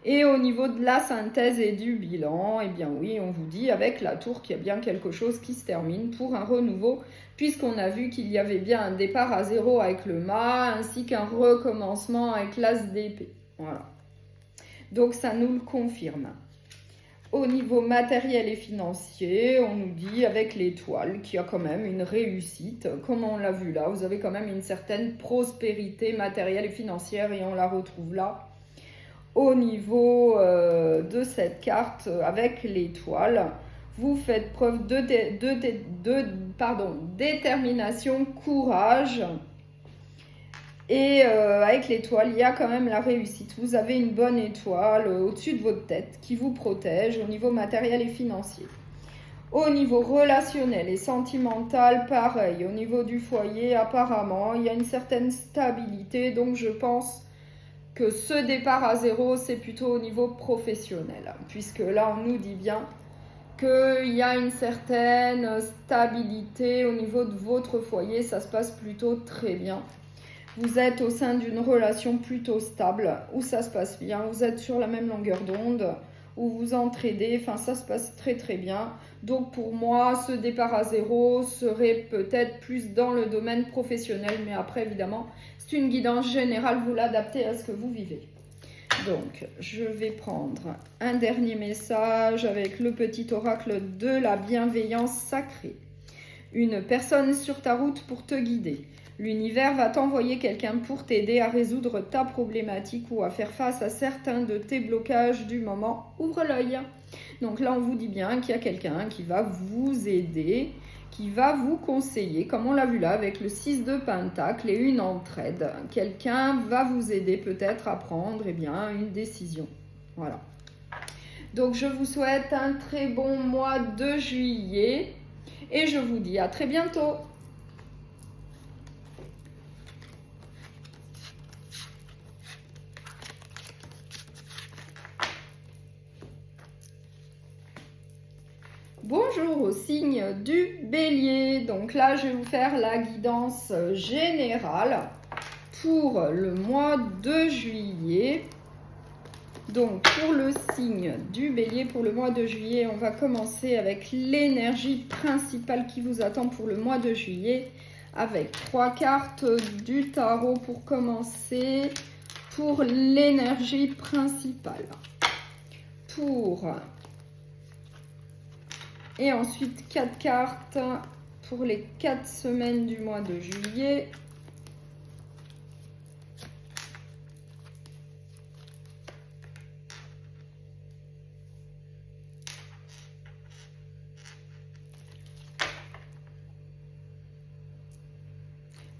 Et au niveau de la synthèse et du bilan, eh bien oui, on vous dit avec la tour qu'il y a bien quelque chose qui se termine pour un renouveau, puisqu'on a vu qu'il y avait bien un départ à zéro avec le mât, ainsi qu'un recommencement avec l'as d'épée. Voilà. Donc, ça nous le confirme. Au niveau matériel et financier, on nous dit avec l'étoile qu'il y a quand même une réussite. Comme on l'a vu là, vous avez quand même une certaine prospérité matérielle et financière et on la retrouve là. Au niveau de cette carte avec l'étoile, vous faites preuve de détermination, courage. Et avec l'étoile, il y a quand même la réussite. Vous avez une bonne étoile au-dessus de votre tête qui vous protège au niveau matériel et financier. Au niveau relationnel et sentimental, pareil. Au niveau du foyer, apparemment, il y a une certaine stabilité. Donc, je pense que ce départ à zéro, c'est plutôt au niveau professionnel. Puisque là, on nous dit bien qu'il y a une certaine stabilité au niveau de votre foyer. Ça se passe plutôt très bien. Vous êtes au sein d'une relation plutôt stable, où ça se passe bien, vous êtes sur la même longueur d'onde, où vous entraidez, enfin ça se passe très très bien. Donc pour moi, ce départ à zéro serait peut-être plus dans le domaine professionnel, mais après évidemment, c'est une guidance générale, vous l'adaptez à ce que vous vivez. Donc, je vais prendre un dernier message avec le petit oracle de la bienveillance sacrée. Une personne sur ta route pour te guider. L'univers va t'envoyer quelqu'un pour t'aider à résoudre ta problématique ou à faire face à certains de tes blocages du moment. Ouvre l'œil. Donc là, on vous dit bien qu'il y a quelqu'un qui va vous aider, qui va vous conseiller, comme on l'a vu là avec le 6 de Pentacle et une entraide. Quelqu'un va vous aider peut-être à prendre une décision. Voilà. Donc, je vous souhaite un très bon mois de juillet et je vous dis à très bientôt. Bonjour au signe du Bélier. Donc là, je vais vous faire la guidance générale pour le mois de juillet. Donc pour le signe du Bélier, pour le mois de juillet, on va commencer avec l'énergie principale qui vous attend pour le mois de juillet. Avec 3 cartes du tarot pour commencer. Pour l'énergie principale. Pour Et ensuite, 4 cartes pour les 4 semaines du mois de juillet.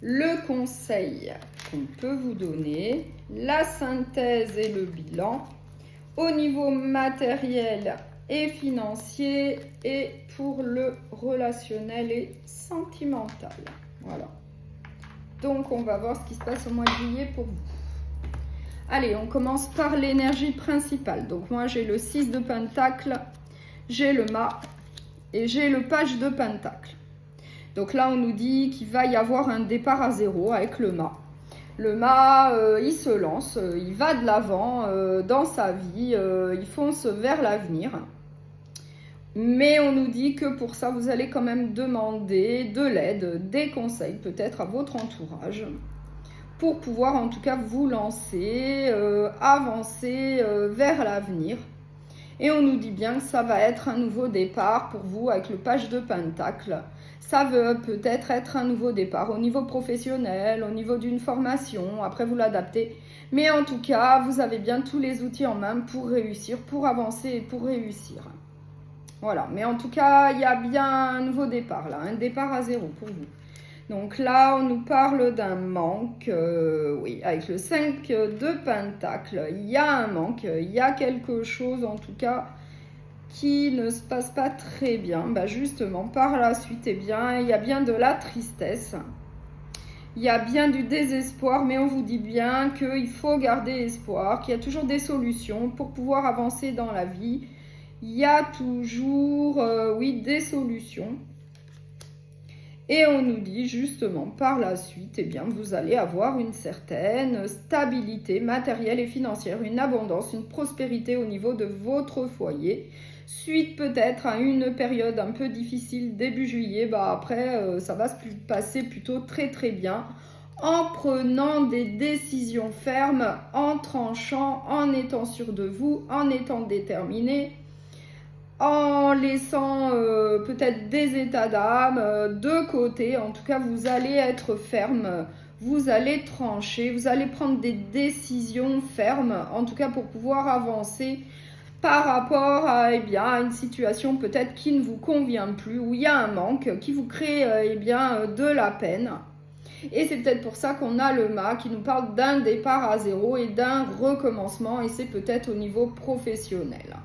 Le conseil qu'on peut vous donner, la synthèse et le bilan au niveau matériel et financier et pour le relationnel et sentimental. Voilà. Donc, on va voir ce qui se passe au mois de juillet pour vous. Allez, on commence par l'énergie principale. Donc, moi, j'ai le 6 de Pentacle, j'ai le mât et j'ai le page de Pentacle. Donc là, on nous dit qu'il va y avoir un départ à zéro avec le mât. Le mât, il se lance, il va de l'avant dans sa vie, il fonce vers l'avenir. Mais on nous dit que pour ça, vous allez quand même demander de l'aide, des conseils peut-être à votre entourage pour pouvoir en tout cas vous lancer, avancer vers l'avenir. Et on nous dit bien que ça va être un nouveau départ pour vous avec le page de Pentacle. Ça veut peut-être être un nouveau départ au niveau professionnel, au niveau d'une formation, après vous l'adaptez. Mais en tout cas, vous avez bien tous les outils en main pour réussir, pour avancer et pour réussir. Voilà, mais en tout cas, il y a bien un nouveau départ là, un départ à zéro pour vous. Donc là, on nous parle d'un manque, oui, avec le 5 de Pentacle, il y a un manque, il y a quelque chose en tout cas qui ne se passe pas très bien. Bah justement, par la suite, eh bien, il y a bien de la tristesse, il y a bien du désespoir, mais on vous dit bien qu'il faut garder espoir, qu'il y a toujours des solutions pour pouvoir avancer dans la vie. Il y a toujours, oui, des solutions. Et on nous dit justement par la suite, eh bien, vous allez avoir une certaine stabilité matérielle et financière, une abondance, une prospérité au niveau de votre foyer. Suite peut-être à une période un peu difficile début juillet, bah après ça va se passer plutôt très très bien en prenant des décisions fermes, en tranchant, en étant sûr de vous, en étant déterminé, en laissant peut-être des états d'âme de côté. En tout cas, vous allez être ferme, vous allez trancher, vous allez prendre des décisions fermes, en tout cas pour pouvoir avancer par rapport à, à une situation peut-être qui ne vous convient plus, où il y a un manque, qui vous crée de la peine. Et c'est peut-être pour ça qu'on a le mât qui nous parle d'un départ à zéro et d'un recommencement, et c'est peut-être au niveau professionnel.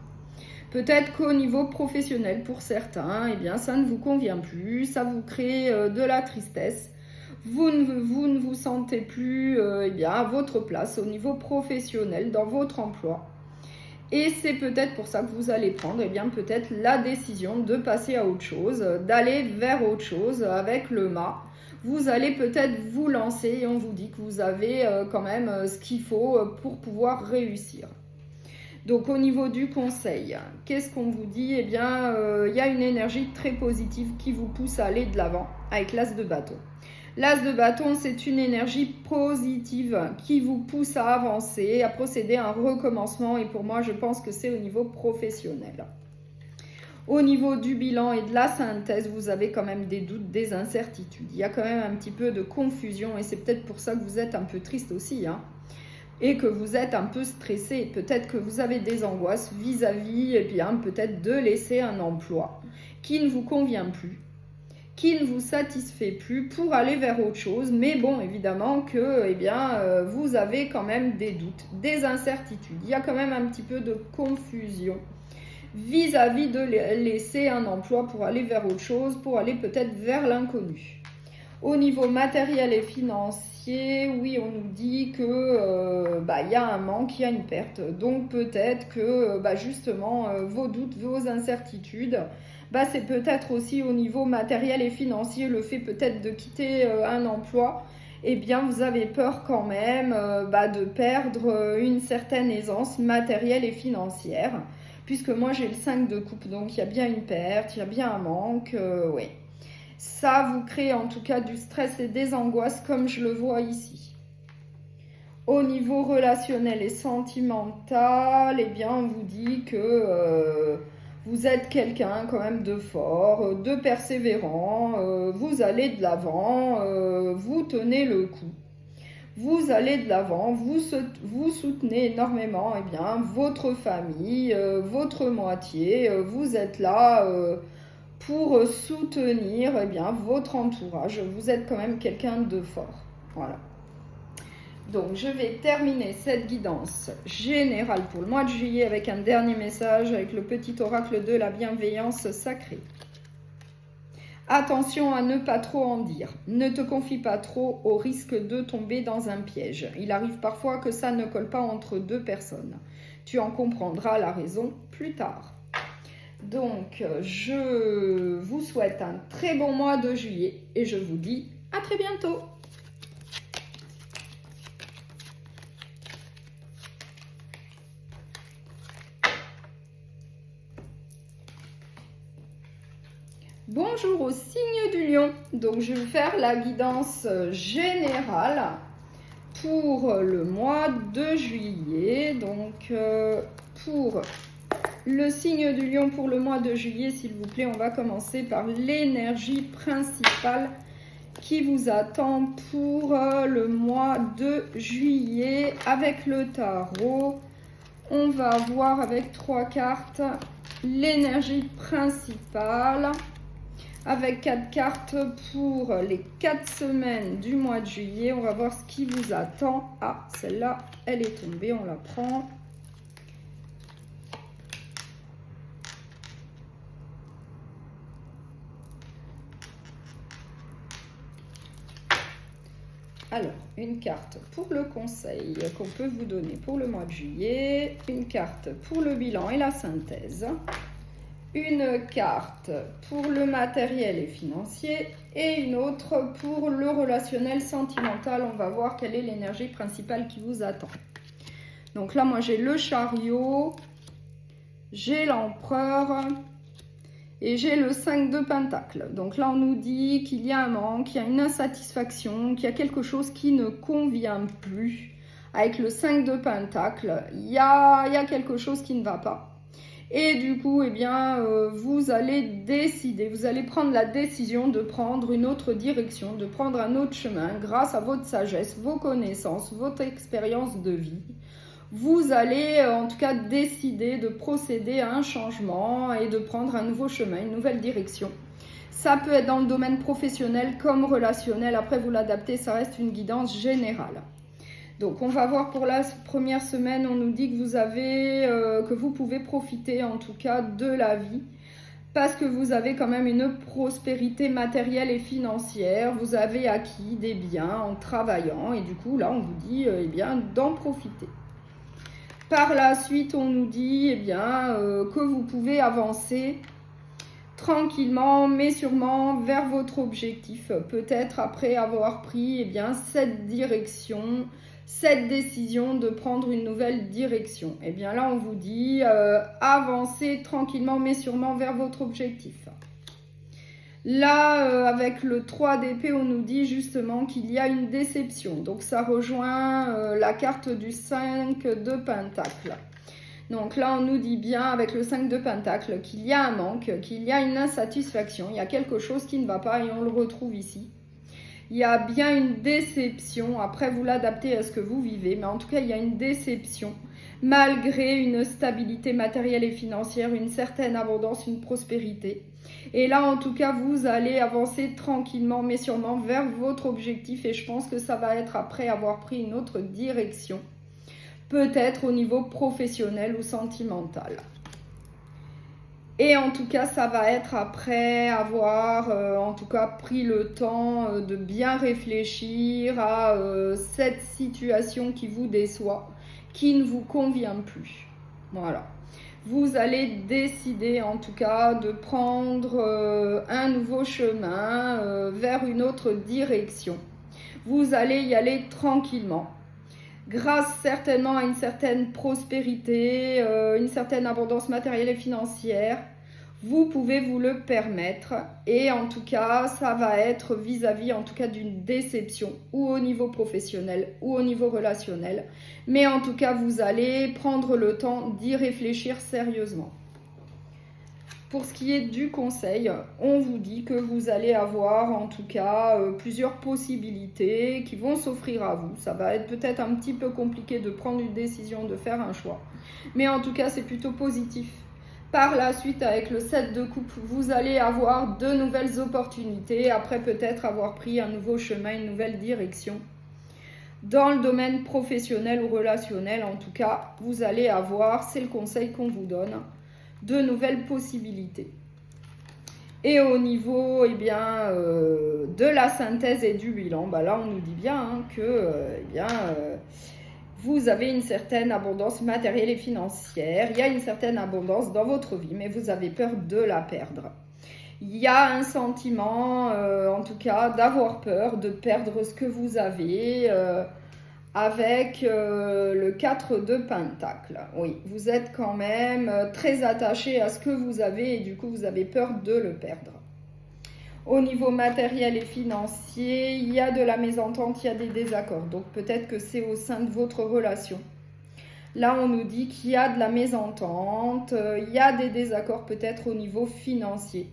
Peut-être qu'au niveau professionnel, pour certains, ça ne vous convient plus, ça vous crée de la tristesse. Vous ne vous sentez plus à votre place au niveau professionnel, dans votre emploi. Et c'est peut-être pour ça que vous allez prendre peut-être la décision de passer à autre chose, d'aller vers autre chose avec le mât. Vous allez peut-être vous lancer et on vous dit que vous avez quand même ce qu'il faut pour pouvoir réussir. Donc au niveau du conseil, qu'est-ce qu'on vous dit? Il y a une énergie très positive qui vous pousse à aller de l'avant avec l'as de bâton. L'as de bâton, c'est une énergie positive qui vous pousse à avancer, à procéder à un recommencement. Et pour moi, je pense que c'est au niveau professionnel. Au niveau du bilan et de la synthèse, vous avez quand même des doutes, des incertitudes. Il y a quand même un petit peu de confusion et c'est peut-être pour ça que vous êtes un peu triste aussi, et que vous êtes un peu stressé. Peut-être que vous avez des angoisses vis-à-vis, peut-être de laisser un emploi qui ne vous convient plus, qui ne vous satisfait plus pour aller vers autre chose. Mais bon, évidemment que vous avez quand même des doutes, des incertitudes. Il y a quand même un petit peu de confusion vis-à-vis de laisser un emploi pour aller vers autre chose, pour aller peut-être vers l'inconnu. Au niveau matériel et financier, oui, on nous dit que y a un manque, il y a une perte. Donc peut-être que justement vos doutes, vos incertitudes, c'est peut-être aussi au niveau matériel et financier, le fait peut-être de quitter un emploi. Vous avez peur quand même de perdre une certaine aisance matérielle et financière. Puisque moi j'ai le 5 de coupe, donc il y a bien une perte, il y a bien un manque, oui. Ça vous crée en tout cas du stress et des angoisses comme je le vois ici. Au niveau relationnel et sentimental, on vous dit que Vous êtes quelqu'un quand même de fort, de persévérant, vous allez de l'avant, vous tenez le coup. Vous allez de l'avant, vous soutenez énormément votre famille, votre moitié, vous êtes là pour soutenir votre entourage. Vous êtes quand même quelqu'un de fort. Voilà. Donc, je vais terminer cette guidance générale pour le mois de juillet avec un dernier message avec le petit oracle de la bienveillance sacrée. Attention à ne pas trop en dire. Ne te confie pas trop au risque de tomber dans un piège. Il arrive parfois que ça ne colle pas entre deux personnes. Tu en comprendras la raison plus tard. Donc, je vous souhaite un très bon mois de juillet et je vous dis à très bientôt. Bonjour au signe du lion. Donc, je vais vous faire la guidance générale pour le mois de juillet. Donc, pour le signe du lion pour le mois de juillet, s'il vous plaît, on va commencer par l'énergie principale qui vous attend pour le mois de juillet avec le tarot. On va voir avec 3 cartes l'énergie principale. Avec 4 cartes pour les 4 semaines du mois de juillet. On va voir ce qui vous attend. Ah, celle-là, elle est tombée, on la prend. Alors, une carte pour le conseil qu'on peut vous donner pour le mois de juillet. Une carte pour le bilan et la synthèse. Une carte pour le matériel et financier et une autre pour le relationnel sentimental. On va voir quelle est l'énergie principale qui vous attend. Donc là, moi, j'ai le chariot, j'ai l'empereur et j'ai le 5 de pentacle. Donc là, on nous dit qu'il y a un manque, qu'il y a une insatisfaction, qu'il y a quelque chose qui ne convient plus. Avec le 5 de pentacle, il y a quelque chose qui ne va pas. Et du coup, vous allez décider, vous allez prendre la décision de prendre une autre direction, de prendre un autre chemin grâce à votre sagesse, vos connaissances, votre expérience de vie. Vous allez en tout cas décider de procéder à un changement et de prendre un nouveau chemin, une nouvelle direction. Ça peut être dans le domaine professionnel comme relationnel. Après, vous l'adaptez, ça reste une guidance générale. Donc, on va voir pour la première semaine, on nous dit que que vous pouvez profiter en tout cas de la vie parce que vous avez quand même une prospérité matérielle et financière. Vous avez acquis des biens en travaillant et du coup, là, on vous dit d'en profiter. Par la suite, on nous dit que vous pouvez avancer tranquillement mais sûrement vers votre objectif. Peut-être après avoir pris cette direction, cette décision de prendre une nouvelle direction. Là, on vous dit avancez tranquillement mais sûrement vers votre objectif. Là, avec le 3 d'épée, on nous dit justement qu'il y a une déception. Donc, ça rejoint la carte du 5 de pentacle. Donc là, on nous dit bien avec le 5 de pentacle qu'il y a un manque, qu'il y a une insatisfaction, il y a quelque chose qui ne va pas et on le retrouve ici. Il y a bien une déception, après vous l'adaptez à ce que vous vivez, mais en tout cas, il y a une déception. Malgré une stabilité matérielle et financière, une certaine abondance, une prospérité. Et là, en tout cas, vous allez avancer tranquillement, mais sûrement vers votre objectif. Et je pense que ça va être après avoir pris une autre direction. Peut-être au niveau professionnel ou sentimental. Et en tout cas, ça va être après avoir en tout cas pris le temps de bien réfléchir à cette situation qui vous déçoit, qui ne vous convient plus. Voilà. Vous allez décider en tout cas de prendre un nouveau chemin vers une autre direction. Vous allez y aller tranquillement. Grâce certainement à une certaine prospérité, une certaine abondance matérielle et financière, vous pouvez vous le permettre. Et en tout cas, ça va être vis-à-vis en tout cas d'une déception, ou au niveau professionnel, ou au niveau relationnel. Mais en tout cas, vous allez prendre le temps d'y réfléchir sérieusement. Pour ce qui est du conseil, on vous dit que vous allez avoir en tout cas plusieurs possibilités qui vont s'offrir à vous. Ça va être peut-être un petit peu compliqué de prendre une décision, de faire un choix. Mais en tout cas, c'est plutôt positif. Par la suite, avec le 7 de coupe, vous allez avoir de nouvelles opportunités. Après peut-être avoir pris un nouveau chemin, une nouvelle direction. Dans le domaine professionnel ou relationnel, en tout cas, vous allez avoir, c'est le conseil qu'on vous donne, de nouvelles possibilités. Et au niveau de la synthèse et du bilan, là on nous dit bien que vous avez une certaine abondance matérielle et financière, il y a une certaine abondance dans votre vie, mais vous avez peur de la perdre. Il y a un sentiment, en tout cas, d'avoir peur de perdre ce que vous avez avec le 4 de Pentacle. Oui, vous êtes quand même très attaché à ce que vous avez et du coup, vous avez peur de le perdre. Au niveau matériel et financier, il y a de la mésentente, il y a des désaccords. Donc, peut-être que c'est au sein de votre relation. Là, on nous dit qu'il y a de la mésentente, il y a des désaccords peut-être au niveau financier.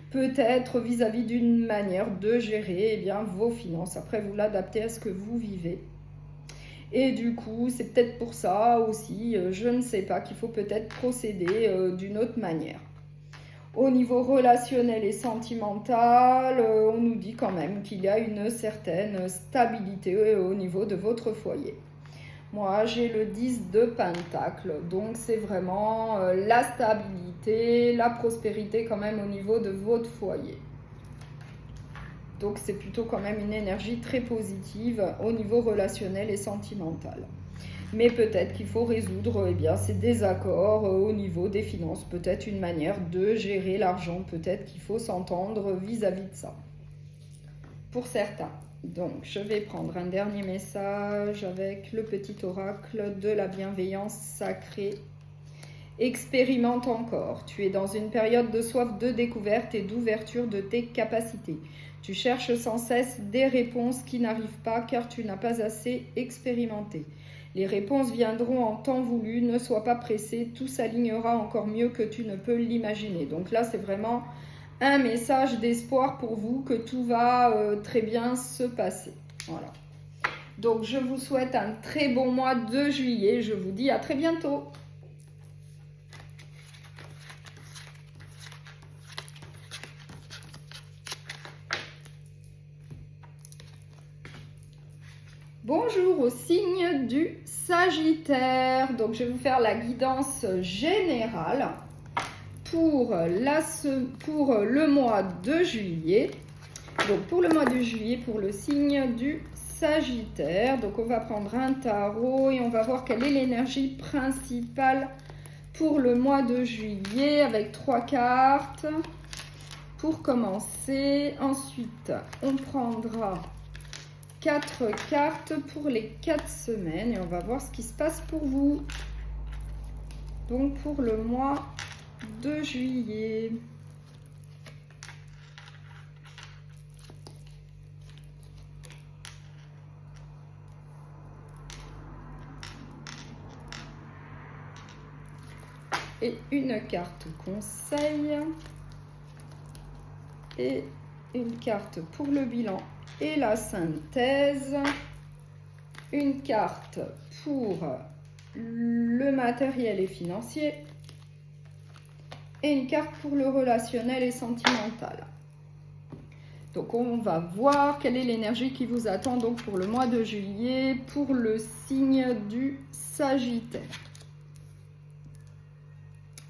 Peut-être vis-à-vis d'une manière de gérer vos finances. Après, vous l'adaptez à ce que vous vivez. Et du coup, c'est peut-être pour ça aussi, je ne sais pas, qu'il faut peut-être procéder d'une autre manière. Au niveau relationnel et sentimental, on nous dit quand même qu'il y a une certaine stabilité au niveau de votre foyer. Moi, j'ai le 10 de Pentacle, donc c'est vraiment la stabilité, la prospérité quand même au niveau de votre foyer. Donc, c'est plutôt quand même une énergie très positive au niveau relationnel et sentimental. Mais peut-être qu'il faut résoudre ces désaccords au niveau des finances. Peut-être une manière de gérer l'argent. Peut-être qu'il faut s'entendre vis-à-vis de ça. Pour certains. Donc, je vais prendre un dernier message avec le petit oracle de la bienveillance sacrée. Expérimente encore. Tu es dans une période de soif de découverte et d'ouverture de tes capacités. Tu cherches sans cesse des réponses qui n'arrivent pas car tu n'as pas assez expérimenté. Les réponses viendront en temps voulu, ne sois pas pressé, tout s'alignera encore mieux que tu ne peux l'imaginer. Donc là, c'est vraiment un message d'espoir pour vous que tout va très bien se passer. Voilà. Donc, je vous souhaite un très bon mois de juillet. Je vous dis à très bientôt. Bonjour au signe du Sagittaire. Donc, je vais vous faire la guidance générale pour le mois de juillet. Donc, pour le mois de juillet, pour le signe du Sagittaire. Donc, on va prendre un tarot et on va voir quelle est l'énergie principale pour le mois de juillet avec 3 cartes. Pour commencer, ensuite, on prendra 4 cartes pour les 4 semaines et on va voir ce qui se passe pour vous. Donc pour le mois de juillet. Et une carte conseil. Et une carte pour le bilan et la synthèse, une carte pour le matériel et financier et une carte pour le relationnel et sentimental. Donc on va voir quelle est l'énergie qui vous attend donc pour le mois de juillet pour le signe du Sagittaire.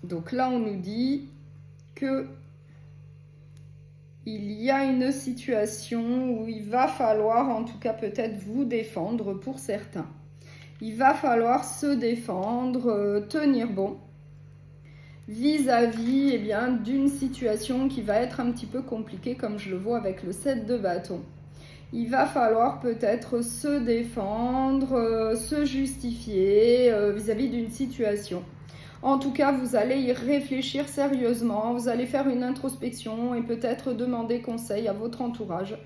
Donc là on nous dit que il y a une situation où il va falloir, en tout cas peut-être vous défendre pour certains. Il va falloir se défendre, tenir bon vis-à-vis d'une situation qui va être un petit peu compliquée comme je le vois avec le 7 de bâton. Il va falloir peut-être se défendre, se justifier vis-à-vis d'une situation. En tout cas, vous allez y réfléchir sérieusement, vous allez faire une introspection et peut-être demander conseil à votre entourage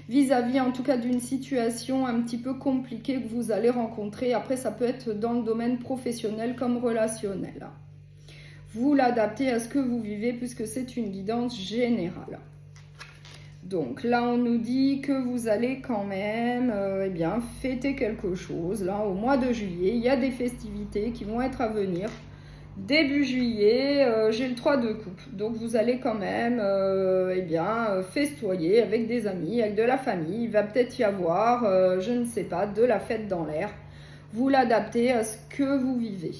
vis-à-vis en tout cas d'une situation un petit peu compliquée que vous allez rencontrer. Après, ça peut être dans le domaine professionnel comme relationnel. vous l'adaptez à ce que vous vivez puisque c'est une guidance générale. Donc là, on nous dit que vous allez quand même eh bien, fêter quelque chose. Là, au mois de juillet, il y a des festivités qui vont être à venir. Début juillet, j'ai le 3 de coupe. Donc vous allez quand même eh bien, festoyer avec des amis, avec de la famille. Il va peut-être y avoir, je ne sais pas, de la fête dans l'air. Vous l'adaptez à ce que vous vivez.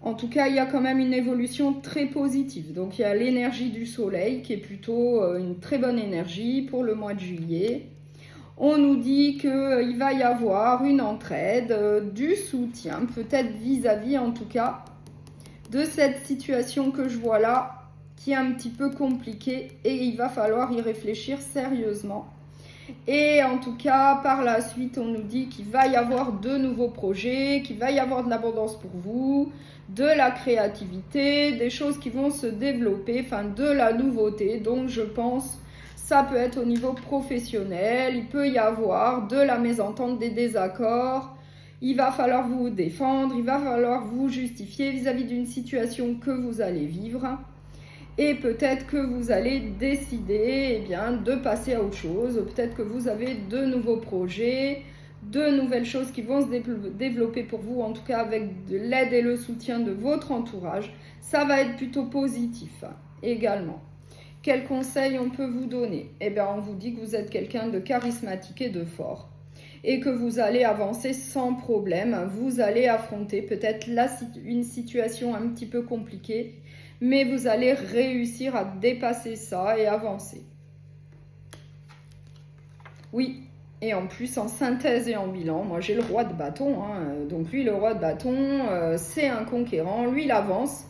En tout cas, il y a quand même une évolution très positive. Donc, il y a l'énergie du soleil qui est plutôt une très bonne énergie pour le mois de juillet. On nous dit qu'il va y avoir une entraide, du soutien, peut-être vis-à-vis en tout cas de cette situation que je vois là, qui est un petit peu compliquée et il va falloir y réfléchir sérieusement. Et en tout cas, par la suite, on nous dit qu'il va y avoir de nouveaux projets, qu'il va y avoir de l'abondance pour vous, de la créativité, des choses qui vont se développer, enfin de la nouveauté. Donc je pense, ça peut être au niveau professionnel, il peut y avoir de la mésentente, des désaccords. Il va falloir vous défendre, il va falloir vous justifier vis-à-vis d'une situation que vous allez vivre. Et peut-être que vous allez décider eh bien, de passer à autre chose. Peut-être que vous avez de nouveaux projets, de nouvelles choses qui vont se développer pour vous, en tout cas avec de l'aide et le soutien de votre entourage. Ça va être plutôt positif également. Quel conseil on peut vous donner? Eh bien, on vous dit que vous êtes quelqu'un de charismatique et de fort et que vous allez avancer sans problème. Vous allez affronter peut-être une situation un petit peu compliquée, mais vous allez réussir à dépasser ça et avancer. Oui, et en plus en synthèse et en bilan, moi j'ai le roi de bâton, donc lui le roi de bâton, c'est un conquérant, lui il avance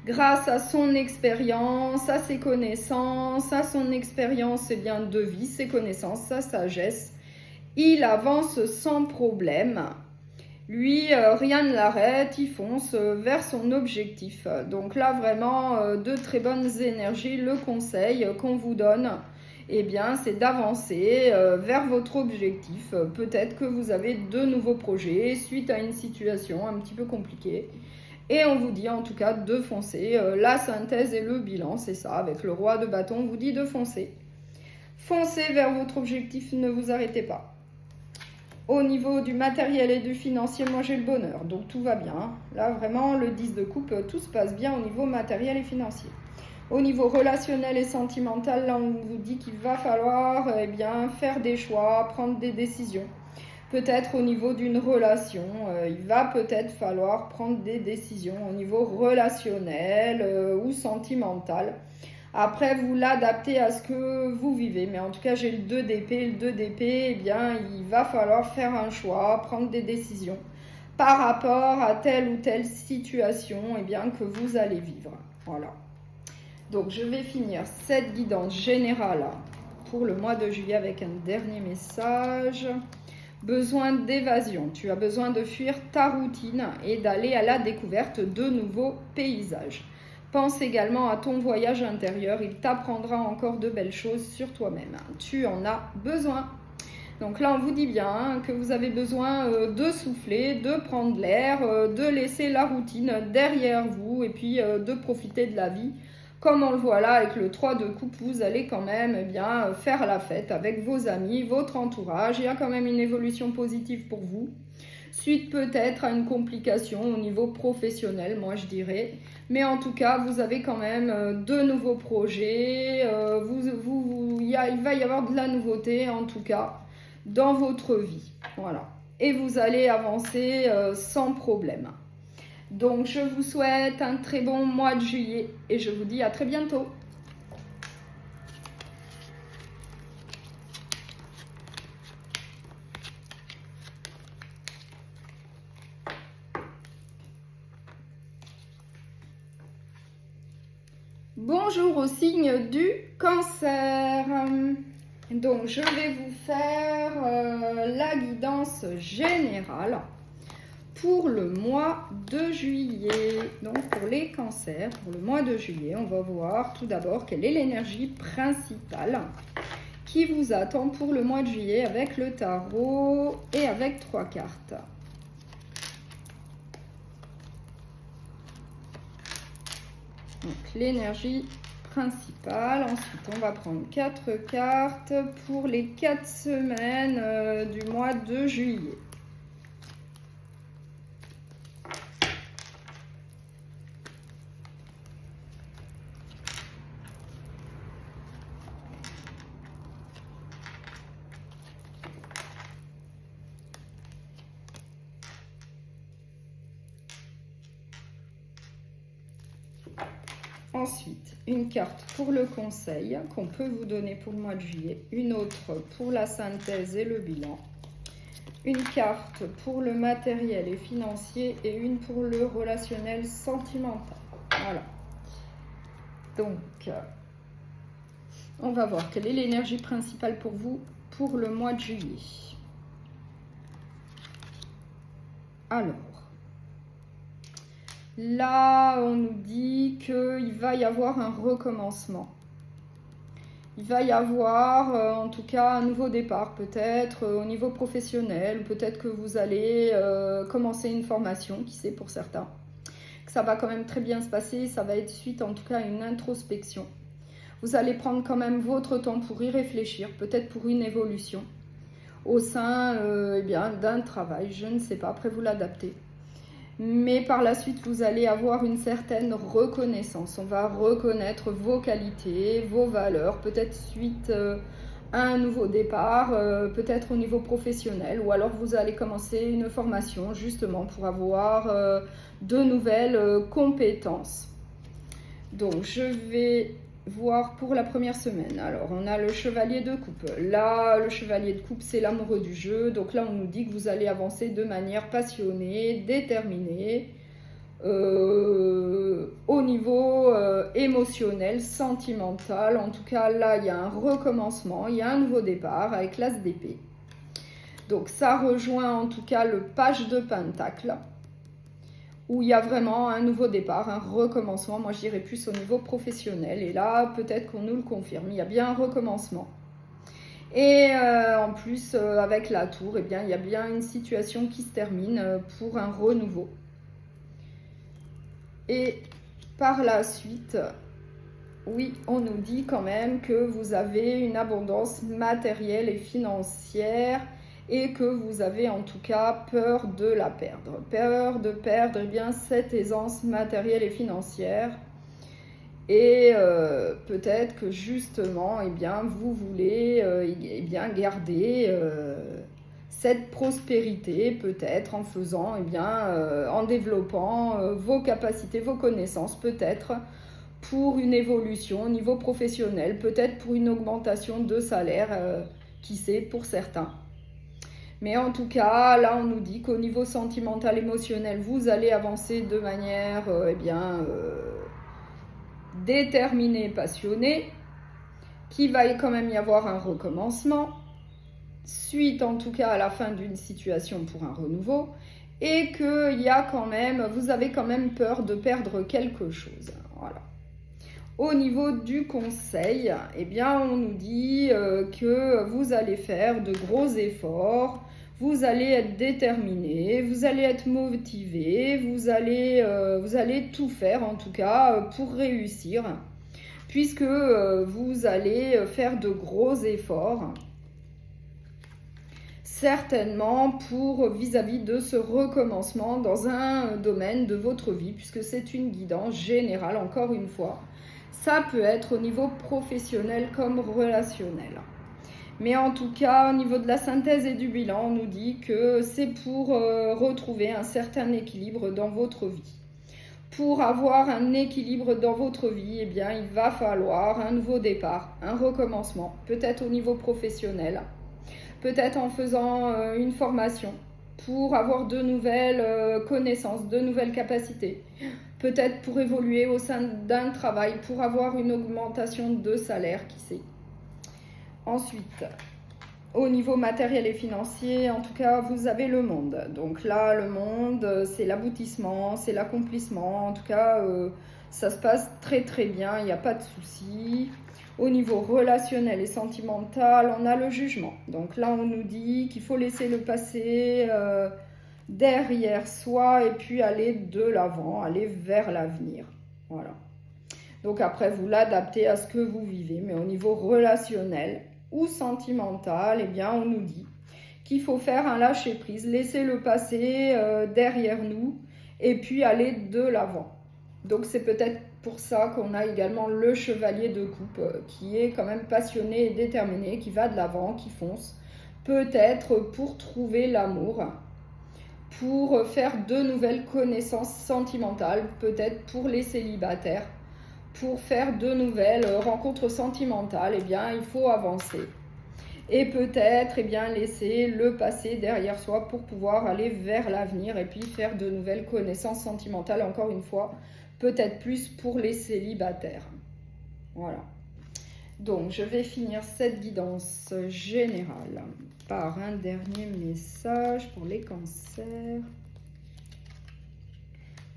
grâce à son expérience, à ses connaissances, à son expérience eh bien, de vie, ses connaissances, sa sagesse. Il avance sans problème. Lui, rien ne l'arrête, il fonce vers son objectif. Donc là, vraiment, de très bonnes énergies. Le conseil qu'on vous donne, eh bien, c'est d'avancer vers votre objectif. Peut-être que vous avez de nouveaux projets suite à une situation un petit peu compliquée. Et on vous dit en tout cas de foncer. La synthèse et le bilan, c'est ça. Avec le roi de bâton, on vous dit de foncer. Foncez vers votre objectif, ne vous arrêtez pas. Au niveau du matériel et du financier, moi j'ai le bonheur, donc tout va bien. Là vraiment, le 10 de coupe, tout se passe bien au niveau matériel et financier. Au niveau relationnel et sentimental, là on vous dit qu'il va falloir eh bien, faire des choix, prendre des décisions. Peut-être au niveau d'une relation, il va peut-être falloir prendre des décisions au niveau relationnel ou sentimental. Après, vous l'adaptez à ce que vous vivez. Mais en tout cas, j'ai le 2 d'épée. Le 2 d'épée, eh bien, il va falloir faire un choix, prendre des décisions par rapport à telle ou telle situation eh bien, que vous allez vivre. Voilà. Donc, je vais finir cette guidance générale pour le mois de juillet avec un dernier message. Besoin d'évasion. Tu as besoin de fuir ta routine et d'aller à la découverte de nouveaux paysages. Pense également à ton voyage intérieur, il t'apprendra encore de belles choses sur toi-même. Tu en as besoin. Donc là, on vous dit bien que vous avez besoin de souffler, de prendre l'air, de laisser la routine derrière vous et puis de profiter de la vie. Comme on le voit là avec le 3 de coupe, vous allez quand même eh bien, faire la fête avec vos amis, votre entourage. Il y a quand même une évolution positive pour vous. Suite peut-être à une complication au niveau professionnel, moi je dirais. Mais en tout cas, vous avez quand même de nouveaux projets. Il va y avoir de la nouveauté en tout cas dans votre vie. Voilà. Et vous allez avancer sans problème. Donc je vous souhaite un très bon mois de juillet et je vous dis à très bientôt. Bonjour au signe du Cancer. Donc, je vais vous faire la guidance générale pour le mois de juillet. Donc, pour les cancers, pour le mois de juillet, on va voir tout d'abord quelle est l'énergie principale qui vous attend pour le mois de juillet avec le tarot et avec 3 cartes. Donc l'énergie principale. Ensuite, on va prendre 4 cartes pour les 4 semaines du mois de juillet. Ensuite, une carte pour le conseil qu'on peut vous donner pour le mois de juillet, une autre pour la synthèse et le bilan, une carte pour le matériel et financier et une pour le relationnel sentimental. Voilà. Donc, on va voir quelle est l'énergie principale pour vous pour le mois de juillet. Alors, là, on nous dit qu'il va y avoir un recommencement. Il va y avoir, en tout cas, un nouveau départ, peut-être au niveau professionnel. Peut-être que vous allez commencer une formation, qui sait pour certains. Que ça va quand même très bien se passer. Ça va être suite, en tout cas, à une introspection. Vous allez prendre quand même votre temps pour y réfléchir, peut-être pour une évolution au sein d'un travail. Je ne sais pas, après vous l'adaptez. Mais par la suite, vous allez avoir une certaine reconnaissance. On va reconnaître vos qualités, vos valeurs, peut-être suite à un nouveau départ, peut-être au niveau professionnel, ou alors vous allez commencer une formation justement pour avoir de nouvelles compétences. Donc, je vais voir pour la première semaine. Alors, on a le chevalier de coupe. Là, le chevalier de coupe, c'est l'amoureux du jeu. Donc là, on nous dit que vous allez avancer de manière passionnée, déterminée, au niveau émotionnel, sentimental. En tout cas, là, il y a un recommencement, il y a un nouveau départ avec l'as d'épée. Donc, ça rejoint en tout cas le page de pentacle, où il y a vraiment un nouveau départ, un recommencement. Moi, je dirais plus au niveau professionnel. Et là, peut-être qu'on nous le confirme. Il y a bien un recommencement. Et en plus, avec la tour, eh bien, il y a bien une situation qui se termine pour un renouveau. Et par la suite, oui, on nous dit quand même que vous avez une abondance matérielle et financière et que vous avez en tout cas peur de la perdre. Peur de perdre bien, cette aisance matérielle et financière. Et peut-être que justement, bien, vous voulez bien, garder cette prospérité, peut-être en faisant, en développant vos capacités, vos connaissances, peut-être pour une évolution au niveau professionnel, peut-être pour une augmentation de salaire, qui sait, pour certains. Mais en tout cas, là, on nous dit qu'au niveau sentimental, émotionnel, vous allez avancer de manière, déterminée, passionnée, qu'il va quand même y avoir un recommencement, suite en tout cas à la fin d'une situation pour un renouveau, et que vous avez quand même peur de perdre quelque chose. Voilà. Au niveau du conseil, on nous dit que vous allez faire de gros efforts, vous allez être déterminé, vous allez être motivé, vous allez tout faire en tout cas pour réussir, puisque vous allez faire de gros efforts, certainement pour vis-à-vis de ce recommencement dans un domaine de votre vie, puisque c'est une guidance générale, encore une fois. Ça peut être au niveau professionnel comme relationnel. Mais en tout cas, au niveau de la synthèse et du bilan, on nous dit que c'est pour retrouver un certain équilibre dans votre vie. Pour avoir un équilibre dans votre vie, il va falloir un nouveau départ, un recommencement, peut-être au niveau professionnel, peut-être en faisant une formation pour avoir de nouvelles connaissances, de nouvelles capacités, peut-être pour évoluer au sein d'un travail, pour avoir une augmentation de salaire, qui sait. Ensuite, au niveau matériel et financier, en tout cas, vous avez le monde. Donc là, le monde, c'est l'aboutissement, c'est l'accomplissement. En tout cas, ça se passe très très bien, il n'y a pas de souci. Au niveau relationnel et sentimental, on a le jugement. Donc là, on nous dit qu'il faut laisser le passé derrière soi et puis aller de l'avant, aller vers l'avenir. Voilà. Donc après, vous l'adaptez à ce que vous vivez. Mais au niveau relationnel ou sentimental, eh bien, on nous dit qu'il faut faire un lâcher-prise, laisser le passé derrière nous et puis aller de l'avant. Donc c'est peut-être pour ça qu'on a également le chevalier de coupe qui est quand même passionné et déterminé, qui va de l'avant, qui fonce. Peut-être pour trouver l'amour, pour faire de nouvelles connaissances sentimentales, peut-être pour les célibataires, pour faire de nouvelles rencontres sentimentales, eh bien il faut avancer. Et peut-être laisser le passé derrière soi pour pouvoir aller vers l'avenir et puis faire de nouvelles connaissances sentimentales, encore une fois, peut-être plus pour les célibataires. Voilà. Donc, je vais finir cette guidance générale par un dernier message pour les cancers.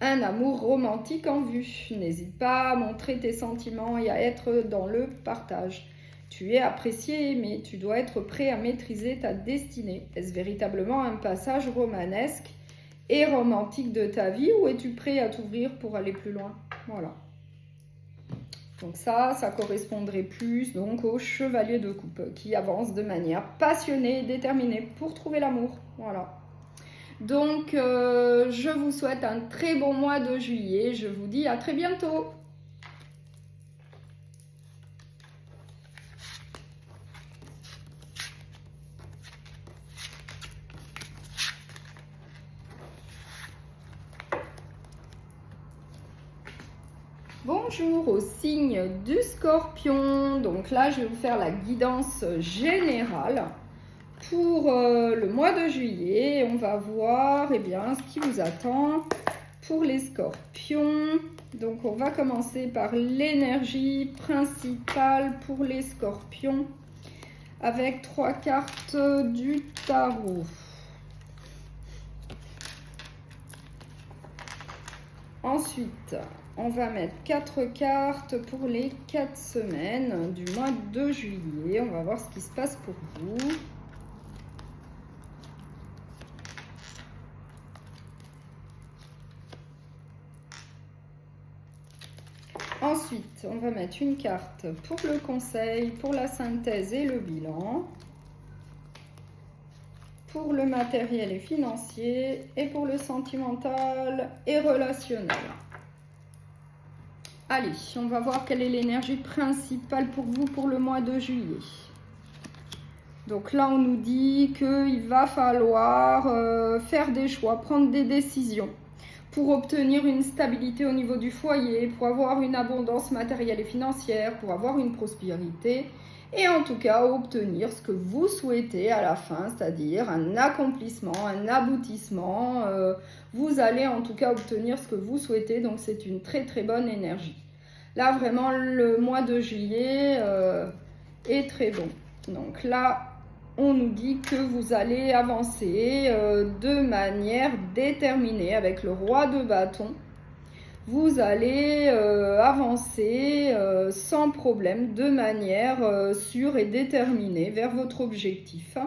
Un amour romantique en vue. N'hésite pas à montrer tes sentiments et à être dans le partage. Tu es apprécié, mais tu dois être prêt à maîtriser ta destinée. Est-ce véritablement un passage romanesque et romantique de ta vie ou es-tu prêt à t'ouvrir pour aller plus loin? Voilà. Donc ça correspondrait plus donc au chevalier de coupe qui avance de manière passionnée et déterminée pour trouver l'amour. Voilà. Donc, je vous souhaite un très bon mois de juillet. Je vous dis à très bientôt. Bonjour au signe du Scorpion. Donc là, je vais vous faire la guidance générale pour le mois de juillet. On va voir ce qui vous attend pour les Scorpions. Donc on va commencer par l'énergie principale pour les Scorpions avec 3 cartes du tarot. Ensuite, on va mettre 4 cartes pour les 4 semaines du mois de juillet. On va voir ce qui se passe pour vous. Ensuite, on va mettre une carte pour le conseil, pour la synthèse et le bilan, pour le matériel et financier et pour le sentimental et relationnel. Allez, on va voir quelle est l'énergie principale pour vous pour le mois de juillet. Donc là, on nous dit qu'il va falloir faire des choix, prendre des décisions pour obtenir une stabilité au niveau du foyer, pour avoir une abondance matérielle et financière, pour avoir une prospérité et en tout cas obtenir ce que vous souhaitez à la fin, c'est-à-dire un accomplissement, un aboutissement. Vous allez en tout cas obtenir ce que vous souhaitez, donc c'est une très très bonne énergie. Là vraiment le mois de juillet est très bon. Donc là on nous dit que vous allez avancer de manière déterminée avec le roi de bâton. Vous allez avancer sans problème, de manière sûre et déterminée vers votre objectif.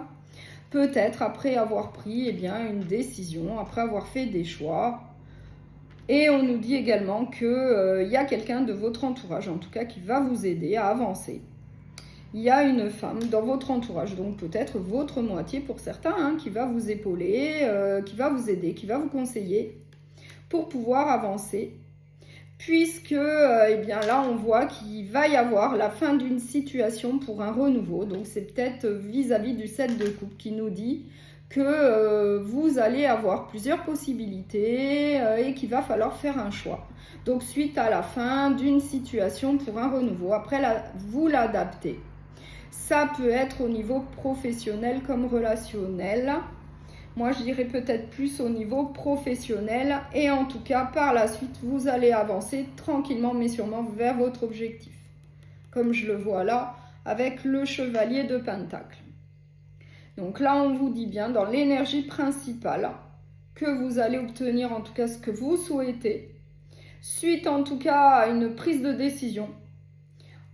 Peut-être après avoir pris une décision, après avoir fait des choix. Et on nous dit également qu'il y a quelqu'un de votre entourage, en tout cas, qui va vous aider à avancer. Il y a une femme dans votre entourage, donc peut-être votre moitié pour certains, qui va vous épauler, qui va vous aider, qui va vous conseiller pour pouvoir avancer. Puisque là on voit qu'il va y avoir la fin d'une situation pour un renouveau. Donc c'est peut-être vis-à-vis du 7 de coupe qui nous dit que vous allez avoir plusieurs possibilités et qu'il va falloir faire un choix. Donc suite à la fin d'une situation pour un renouveau, après vous l'adaptez. Ça peut être au niveau professionnel comme relationnel. Moi, je dirais peut-être plus au niveau professionnel. Et en tout cas, par la suite, vous allez avancer tranquillement, mais sûrement vers votre objectif. Comme je le vois là, avec le chevalier de Pentacle. Donc là, on vous dit bien dans l'énergie principale que vous allez obtenir en tout cas ce que vous souhaitez. Suite en tout cas à une prise de décision.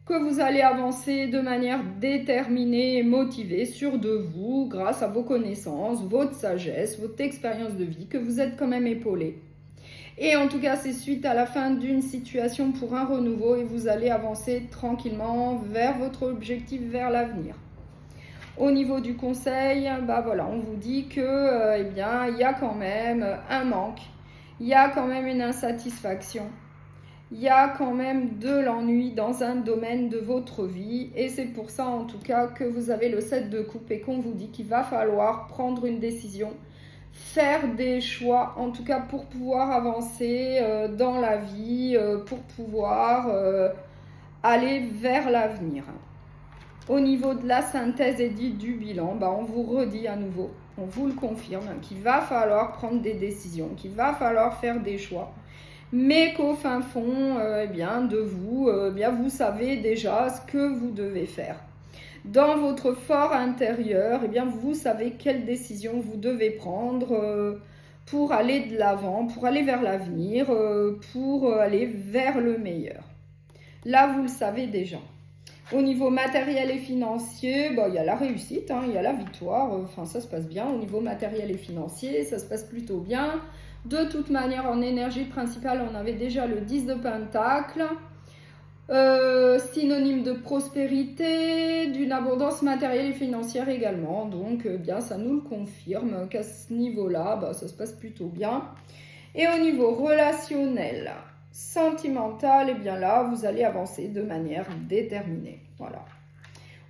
Que vous allez avancer de manière déterminée et motivée, sûre de vous, grâce à vos connaissances, votre sagesse, votre expérience de vie, que vous êtes quand même épaulé. Et en tout cas, c'est suite à la fin d'une situation pour un renouveau et vous allez avancer tranquillement vers votre objectif, vers l'avenir. Au niveau du conseil, bah voilà, on vous dit que, eh bien, il y a quand même un manque, il y a quand même une insatisfaction, il y a quand même de l'ennui dans un domaine de votre vie. Et c'est pour ça, en tout cas, que vous avez le 7 de coupe et qu'on vous dit qu'il va falloir prendre une décision, faire des choix, en tout cas pour pouvoir avancer dans la vie, pour pouvoir aller vers l'avenir. Au niveau de la synthèse et du bilan, bah on vous redit à nouveau, on vous le confirme, qu'il va falloir prendre des décisions, qu'il va falloir faire des choix, mais qu'au fin fond eh bien, de vous, bien, vous savez déjà ce que vous devez faire. Dans votre fort intérieur, eh bien, vous savez quelles décisions vous devez prendre pour aller de l'avant, pour aller vers l'avenir, pour aller vers le meilleur. Là, vous le savez déjà. Au niveau matériel et financier, bah, il y a la réussite, hein, il y a la victoire, enfin ça se passe bien. Au niveau matériel et financier, ça se passe plutôt bien. De toute manière, en énergie principale, on avait déjà le 10 de Pentacle, synonyme de prospérité, d'une abondance matérielle et financière également. Donc, bien, ça nous le confirme qu'à ce niveau-là, bah, ça se passe plutôt bien. Et au niveau relationnel, sentimental, et bien là, vous allez avancer de manière déterminée. Voilà.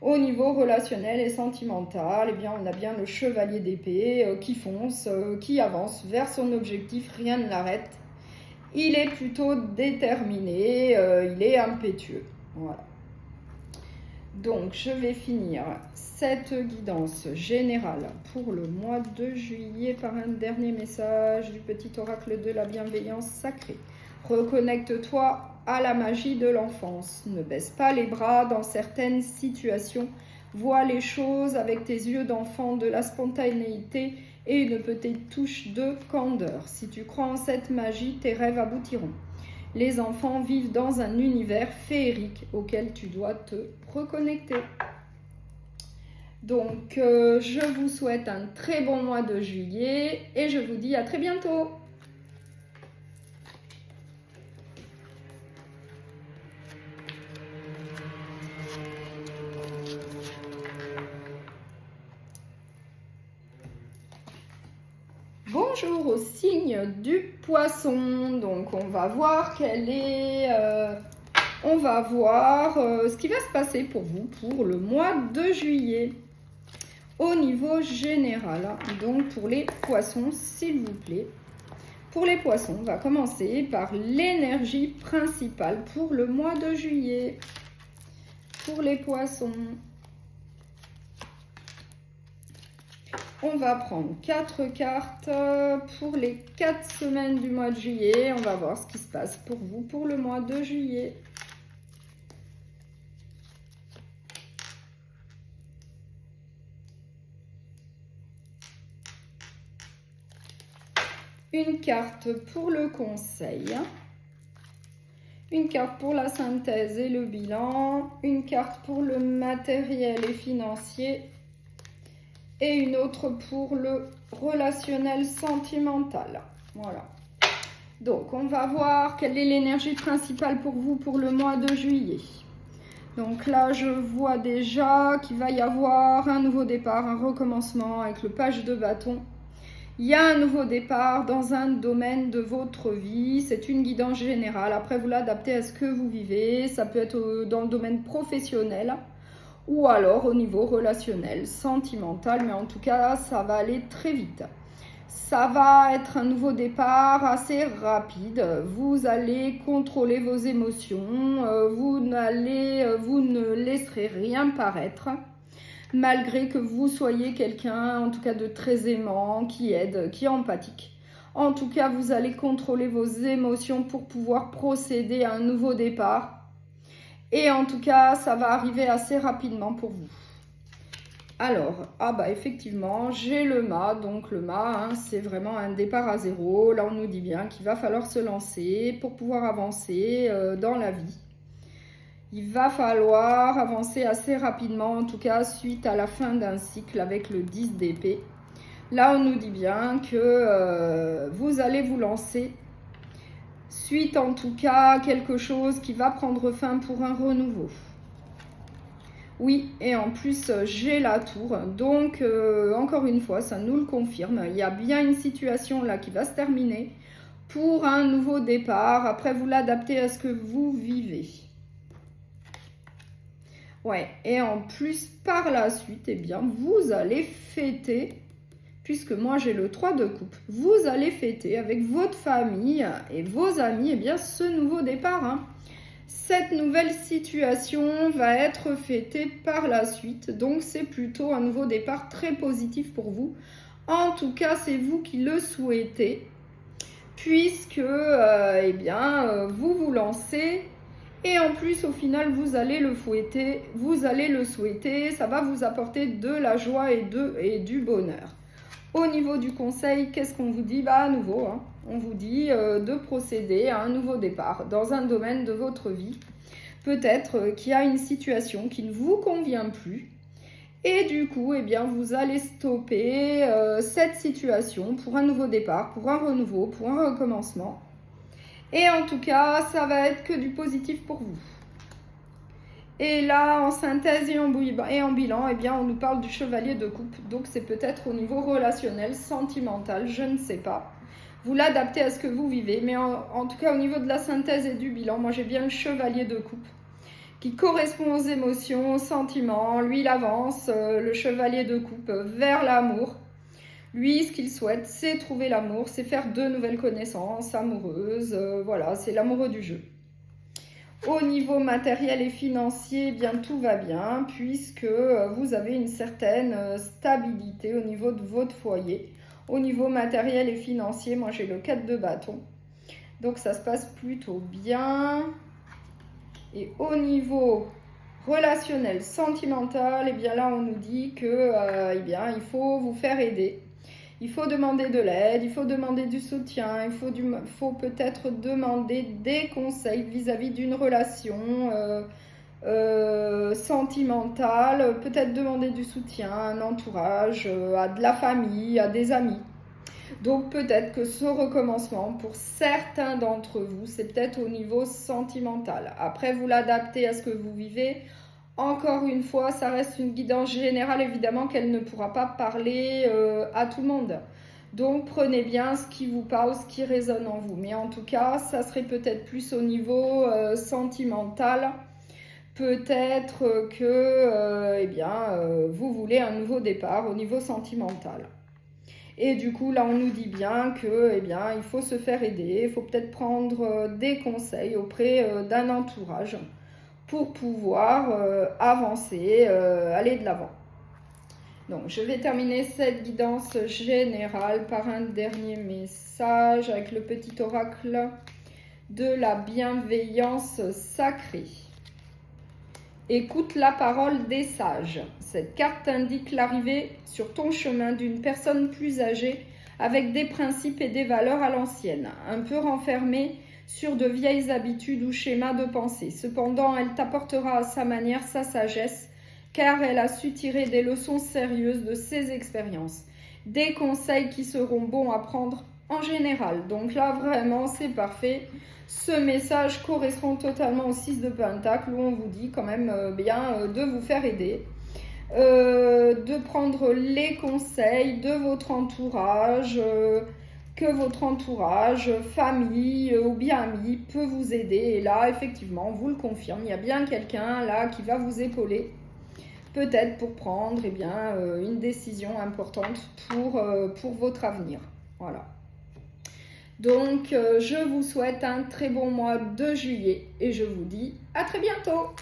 Au niveau relationnel et sentimental, et bien, on a bien le chevalier d'épée qui fonce, qui avance vers son objectif, rien ne l'arrête. Il est plutôt déterminé, il est impétueux. Voilà. Donc, je vais finir cette guidance générale pour le mois de juillet par un dernier message du petit oracle de la bienveillance sacrée. Reconnecte-toi à la magie de l'enfance. Ne baisse pas les bras dans certaines situations. Vois les choses avec tes yeux d'enfant, de la spontanéité et une petite touche de candeur. Si tu crois en cette magie, tes rêves aboutiront. Les enfants vivent dans un univers féerique auquel tu dois te reconnecter. Donc, je vous souhaite un très bon mois de juillet et je vous dis à très bientôt. Bonjour au signe du poisson. Donc on va voir ce qui va se passer pour vous pour le mois de juillet au niveau général. Donc pour les poissons, s'il vous plaît. Pour les poissons, on va commencer par l'énergie principale pour le mois de juillet. Pour les poissons, on va prendre 4 cartes pour les 4 semaines du mois de juillet. On va voir ce qui se passe pour vous pour le mois de juillet. Une carte pour le conseil. Une carte pour la synthèse et le bilan. Une carte pour le matériel et financier. Et une autre pour le relationnel sentimental. Voilà. Donc, on va voir quelle est l'énergie principale pour vous pour le mois de juillet. Donc là, je vois déjà qu'il va y avoir un nouveau départ, un recommencement avec le page de bâton. Il y a un nouveau départ dans un domaine de votre vie. C'est une guidance générale. Après, vous l'adaptez à ce que vous vivez. Ça peut être dans le domaine professionnel ou alors au niveau relationnel, sentimental, mais en tout cas, ça va aller très vite. Ça va être un nouveau départ assez rapide. Vous allez contrôler vos émotions, vous ne laisserez rien paraître, malgré que vous soyez quelqu'un, en tout cas de très aimant, qui aide, qui est empathique. En tout cas, vous allez contrôler vos émotions pour pouvoir procéder à un nouveau départ. Et en tout cas, ça va arriver assez rapidement pour vous. Alors, effectivement, j'ai le mât. Donc le mât, hein, c'est vraiment un départ à zéro. Là, on nous dit bien qu'il va falloir se lancer pour pouvoir avancer dans la vie. Il va falloir avancer assez rapidement, en tout cas, suite à la fin d'un cycle avec le 10 d'épée. Là, on nous dit bien que vous allez vous lancer Suite en tout cas, quelque chose qui va prendre fin pour un renouveau. Oui, et en plus, j'ai la tour. Donc, encore une fois, ça nous le confirme. Il y a bien une situation là qui va se terminer pour un nouveau départ. Après, vous l'adaptez à ce que vous vivez. Ouais, et en plus, par la suite, eh bien, vous allez fêter, puisque moi j'ai le 3 de coupe, vous allez fêter avec votre famille et vos amis, eh bien, ce nouveau départ, hein. Cette nouvelle situation va être fêtée par la suite, donc c'est plutôt un nouveau départ très positif pour vous. En tout cas, c'est vous qui le souhaitez, puisque eh bien, vous vous lancez. Et en plus, au final, vous allez le souhaiter, ça va vous apporter de la joie et du bonheur. Au niveau du conseil, qu'est-ce qu'on vous dit? Bah, à nouveau, hein, on vous dit de procéder à un nouveau départ dans un domaine de votre vie. Peut-être qu'il y a une situation qui ne vous convient plus. Et du coup, eh bien, vous allez stopper cette situation pour un nouveau départ, pour un renouveau, pour un recommencement. Et en tout cas, ça va être que du positif pour vous. Et là, en synthèse et en bilan, eh bien, on nous parle du chevalier de coupe. Donc, c'est peut-être au niveau relationnel, sentimental, je ne sais pas. Vous l'adaptez à ce que vous vivez. Mais en tout cas, au niveau de la synthèse et du bilan, moi, j'ai bien le chevalier de coupe qui correspond aux émotions, aux sentiments. Lui, il avance, le chevalier de coupe, vers l'amour. Lui, ce qu'il souhaite, c'est trouver l'amour, c'est faire de nouvelles connaissances amoureuses. Voilà, c'est l'amoureux du jeu. Au niveau matériel et financier, eh bien, tout va bien puisque vous avez une certaine stabilité au niveau de votre foyer. Au niveau matériel et financier, moi, j'ai le 4 de bâton. Donc, ça se passe plutôt bien. Et au niveau relationnel, sentimental, eh bien, là, on nous dit que eh bien, il faut vous faire aider. Il faut demander de l'aide, il faut demander du soutien, il faut peut-être demander des conseils vis-à-vis d'une relation sentimentale, peut-être demander du soutien à un entourage, à de la famille, à des amis. Donc peut-être que ce recommencement, pour certains d'entre vous, c'est peut-être au niveau sentimental. Après, vous l'adaptez à ce que vous vivez. Encore une fois, ça reste une guidance générale, évidemment qu'elle ne pourra pas parler à tout le monde. Donc prenez bien ce qui vous parle, ce qui résonne en vous. Mais en tout cas, ça serait peut-être plus au niveau sentimental. Peut-être que eh bien, vous voulez un nouveau départ au niveau sentimental. Et du coup, là, on nous dit bien que, eh bien, il faut se faire aider. Il faut peut-être prendre des conseils auprès d'un entourage pour pouvoir avancer, aller de l'avant. Donc, je vais terminer cette guidance générale par un dernier message avec le petit oracle de la bienveillance sacrée. Écoute la parole des sages. Cette carte indique l'arrivée sur ton chemin d'une personne plus âgée avec des principes et des valeurs à l'ancienne, un peu renfermée sur de vieilles habitudes ou schémas de pensée. Cependant, elle t'apportera à sa manière sa sagesse, car elle a su tirer des leçons sérieuses de ses expériences. Des conseils qui seront bons à prendre en général. Donc là, vraiment, c'est parfait. Ce message correspond totalement au 6 de Pentacle, où on vous dit quand même bien de vous faire aider. De prendre les conseils de votre entourage, que votre entourage, famille ou bien amis peut vous aider. Et là, effectivement, on vous le confirme, il y a bien quelqu'un là qui va vous épauler, peut-être pour prendre eh bien, une décision importante pour votre avenir. Voilà. Donc, je vous souhaite un très bon mois de juillet et je vous dis à très bientôt.